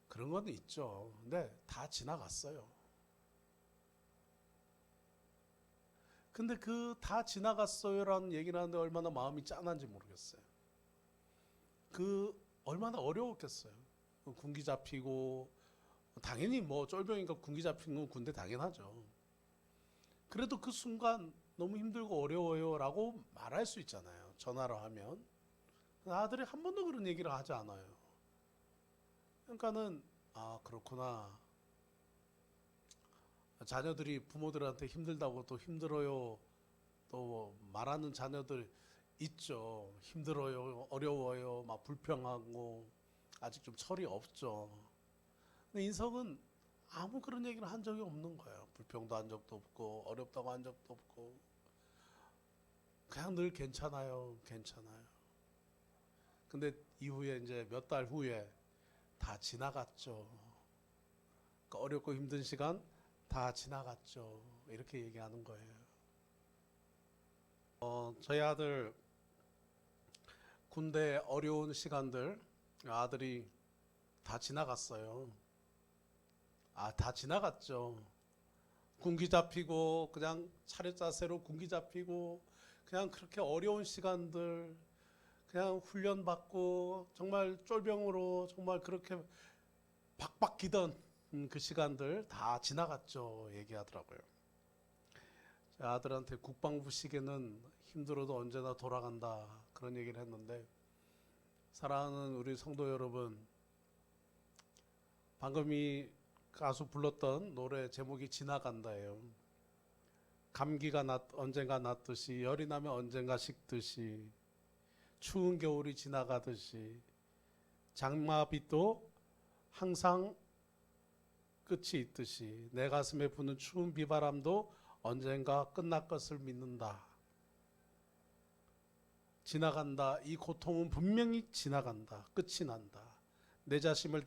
그런 건 있죠. 근데 다 지나갔어요. 근데 그 다 지나갔어요라는 얘기를 하는데 얼마나 마음이 짠한지 모르겠어요. 그 얼마나 어려웠겠어요. 군기 잡히고 당연히 뭐 쫄병이니까 군기 잡힌 건 군대 당연하죠. 그래도 그 순간 너무 힘들고 어려워요라고 말할 수 있잖아요. 전화로 하면. 아들이 한 번도 그런 얘기를 하지 않아요. 그러니까는 그렇구나. 자녀들이 부모들한테 힘들다고 또 힘들어요 또 말하는 자녀들 있죠. 힘들어요, 어려워요, 막 불평하고 아직 좀 철이 없죠. 근데 인석은 아무 그런 얘기를 한 적이 없는 거예요. 불평도 한 적도 없고 어렵다고 한 적도 없고 그냥 늘 괜찮아요, 괜찮아요. 근데 이후에 이제 몇 달 후에 다 지나갔죠. 그러니까 어렵고 힘든 시간 다 지나갔죠. 이렇게 얘기하는 거예요. 저희 아들 군대 어려운 시간들 아들이 다 지나갔어요. 다 지나갔죠. 군기 잡히고 그냥 차례짜세로 군기 잡히고 그냥 그렇게 어려운 시간들 그냥 훈련 받고 정말 쫄병으로 정말 그렇게 박박 기던 그 시간들 다 지나갔죠. 얘기하더라고요. 제 아들한테 국방부 시계는 힘들어도 언제나 돌아간다 그런 얘기를 했는데 사랑하는 우리 성도 여러분, 방금 이 가수 불렀던 노래 제목이 지나간다예요. 감기가 언젠가 낫듯이 열이 나면 언젠가 식듯이 추운 겨울이 지나가듯이 장마빛도 항상 끝이 있듯이 내 가슴에 부는 추운 비바람도 언젠가 끝날 것을 믿는다. 지나간다. 이 고통은 분명히 지나간다. 끝이 난다. 내 자신을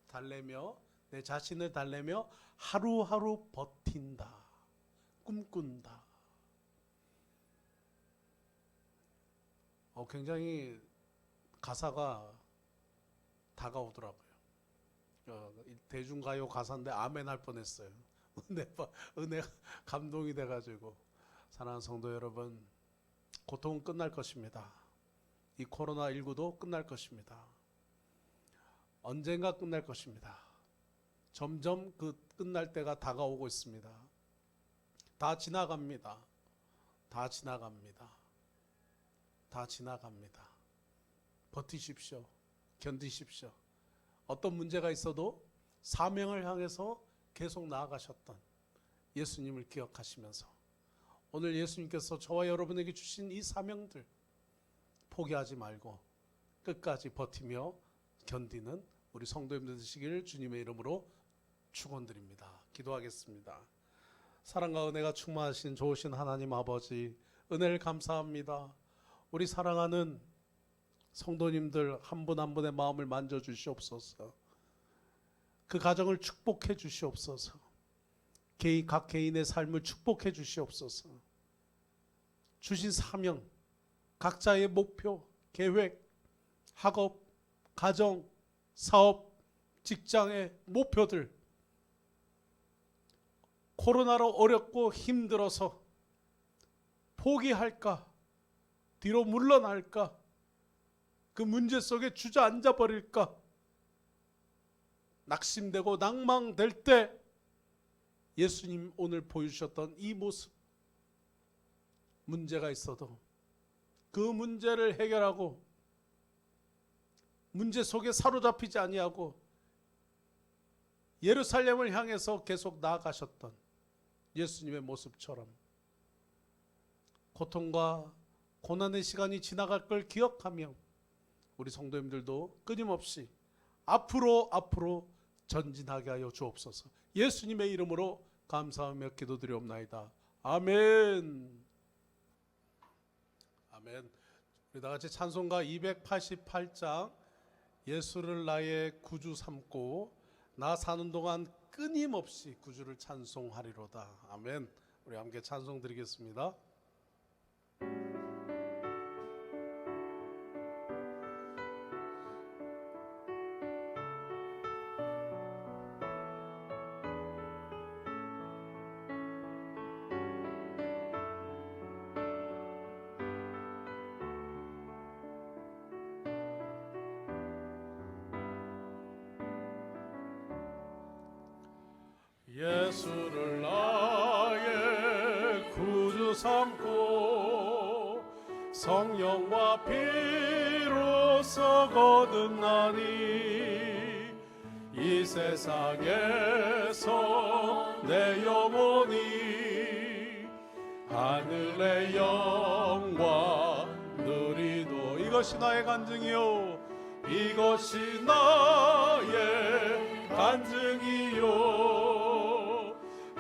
달래며 내 자신을 달래며 하루하루 버틴다. 꿈꾼다. 굉장히 가사가 다가오더라고요. 대중가요 가사인데 아멘 할 뻔했어요. 은혜가 감동이 돼가지고. 사랑하는 성도 여러분, 고통은 끝날 것입니다. 이 코로나19도 끝날 것입니다. 언젠가 끝날 것입니다. 점점 그 끝날 때가 다가오고 있습니다. 다 지나갑니다. 다 지나갑니다. 다 지나갑니다. 버티십시오. 견디십시오. 어떤 문제가 있어도 사명을 향해서 계속 나아가셨던 예수님을 기억하시면서 오늘 예수님께서 저와 여러분에게 주신 이 사명들 포기하지 말고 끝까지 버티며 견디는 우리 성도님들 되시길 주님의 이름으로 축원드립니다. 기도하겠습니다. 사랑과 은혜가 충만하신 좋으신 하나님 아버지, 은혜를 감사합니다. 우리 사랑하는 성도님들 한 분 한 분의 마음을 만져주시옵소서. 그 가정을 축복해 주시옵소서. 각 개인의 삶을 축복해 주시옵소서. 주신 사명, 각자의 목표, 계획, 학업, 가정, 사업, 직장의 목표들 코로나로 어렵고 힘들어서 포기할까? 뒤로 물러날까? 그 문제 속에 주저앉아 버릴까? 낙심되고 낭망될 때 예수님 오늘 보여주셨던 이 모습, 문제가 있어도 그 문제를 해결하고 문제 속에 사로잡히지 아니하고 예루살렘을 향해서 계속 나아가셨던 예수님의 모습처럼 고통과 고난의 시간이 지나갈 걸 기억하며 우리 성도님들도 끊임없이 앞으로 전진하게 하여 주옵소서. 예수님의 이름으로 감사하며 기도드리옵나이다. 아멘. 아멘. 우리 다 같이 찬송가 288장 예수를 나의 구주 삼고 나 사는 동안 끊임없이 구주를 찬송하리로다. 아멘. 우리 함께 찬송 드리겠습니다. 예수를 나의 구주 삼고 성령과 피로써 거듭나니 이 세상에서 내 영혼이 하늘의 영광 누리도 이것이 나의 간증이요 이것이 나의 간증이요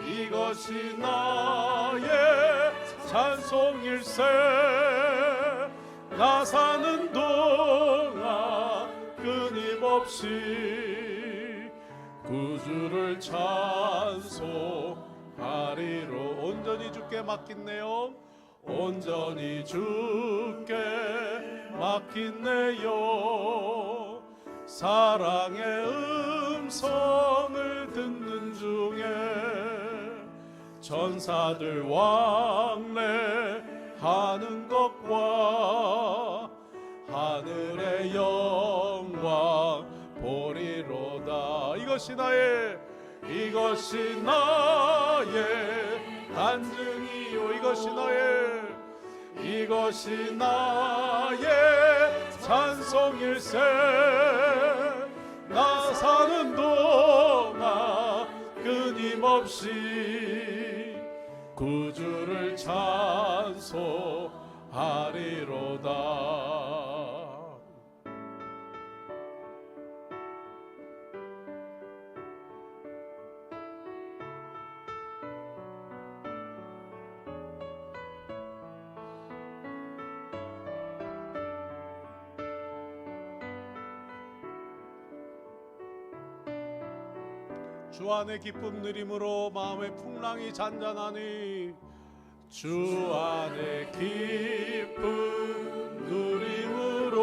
이것이 나의 찬송일세 나 사는 동안 끊임없이 구주를 찬송하리로 온전히 주께 맡긴네요 온전히 주께 맡긴네요 사랑의 음성을 듣는 중에 천사들 왕래하는 것과 하늘의 영광 보리로다 이것이 나의 간증이요 이것이 나의 찬송일세 나 사는 동안 끊임없이 구주를 찬송하리로다 주 안에 기쁨 누림으로 마음의 풍랑이 잔잔하니 주 안에 기쁨 누림으로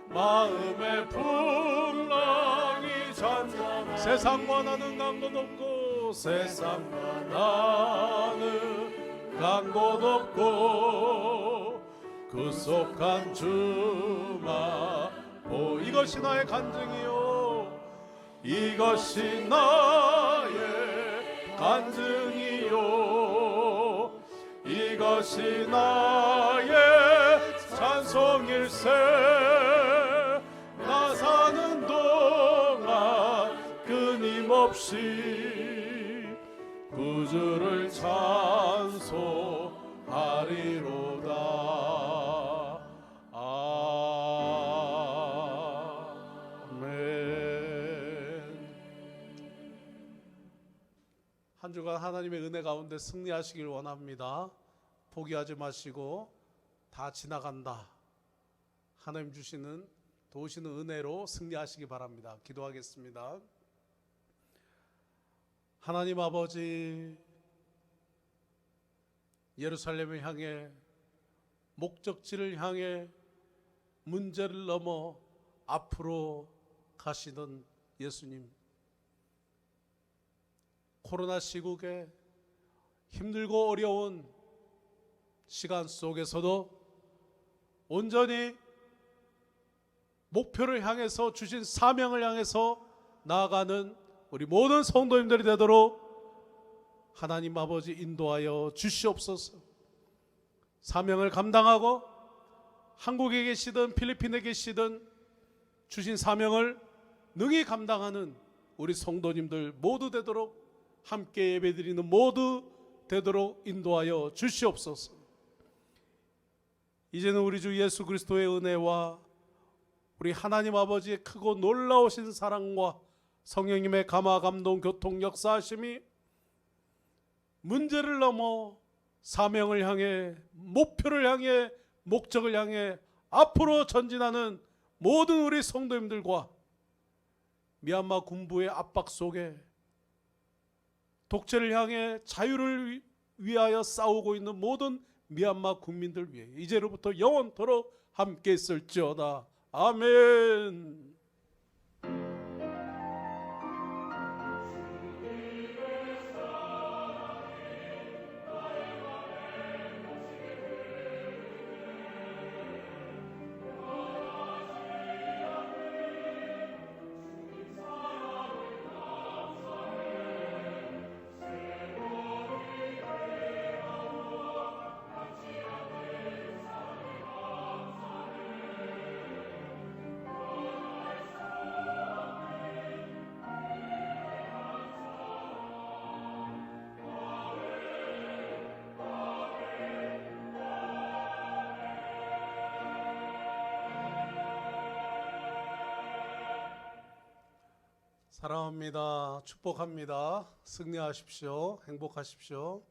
마음의 풍랑이 잔잔하니 세상과 나는 간 곳 없고 세상과 나는 간 곳 없고 구속한 주마 이것이 나의 간증이요 이것이 나의 간증이요 이것이 나의 찬송일세 나 사는 동안 끊임없이 구주를 찬송하리로다 한 주간 하나님의 은혜 가운데 승리하시길 원합니다. 포기하지 마시고 다 지나간다. 하나님 주시는 도우시는 은혜로 승리하시기 바랍니다. 기도하겠습니다. 하나님 아버지 예루살렘을 향해 목적지를 향해 문제를 넘어 앞으로 가시던 예수님 코로나 시국에 힘들고 어려운 시간 속에서도 온전히 목표를 향해서 주신 사명을 향해서 나아가는 우리 모든 성도님들이 되도록 하나님 아버지 인도하여 주시옵소서. 사명을 감당하고 한국에 계시든 필리핀에 계시든 주신 사명을 능히 감당하는 우리 성도님들 모두 되도록, 함께 예배드리는 모두 되도록 인도하여 주시옵소서. 이제는 우리 주 예수 그리스도의 은혜와 우리 하나님 아버지의 크고 놀라우신 사랑과 성령님의 감화 감동 교통 역사하심이 문제를 넘어 사명을 향해, 목표를 향해, 목적을 향해 앞으로 전진하는 모든 우리 성도님들과 미얀마 군부의 압박 속에 독재를 향해 자유를 위하여 싸우고 있는 모든 미얀마 국민들 위해 이제로부터 영원토록 함께 있을지어다. 아멘. 사랑합니다. 축복합니다. 승리하십시오. 행복하십시오.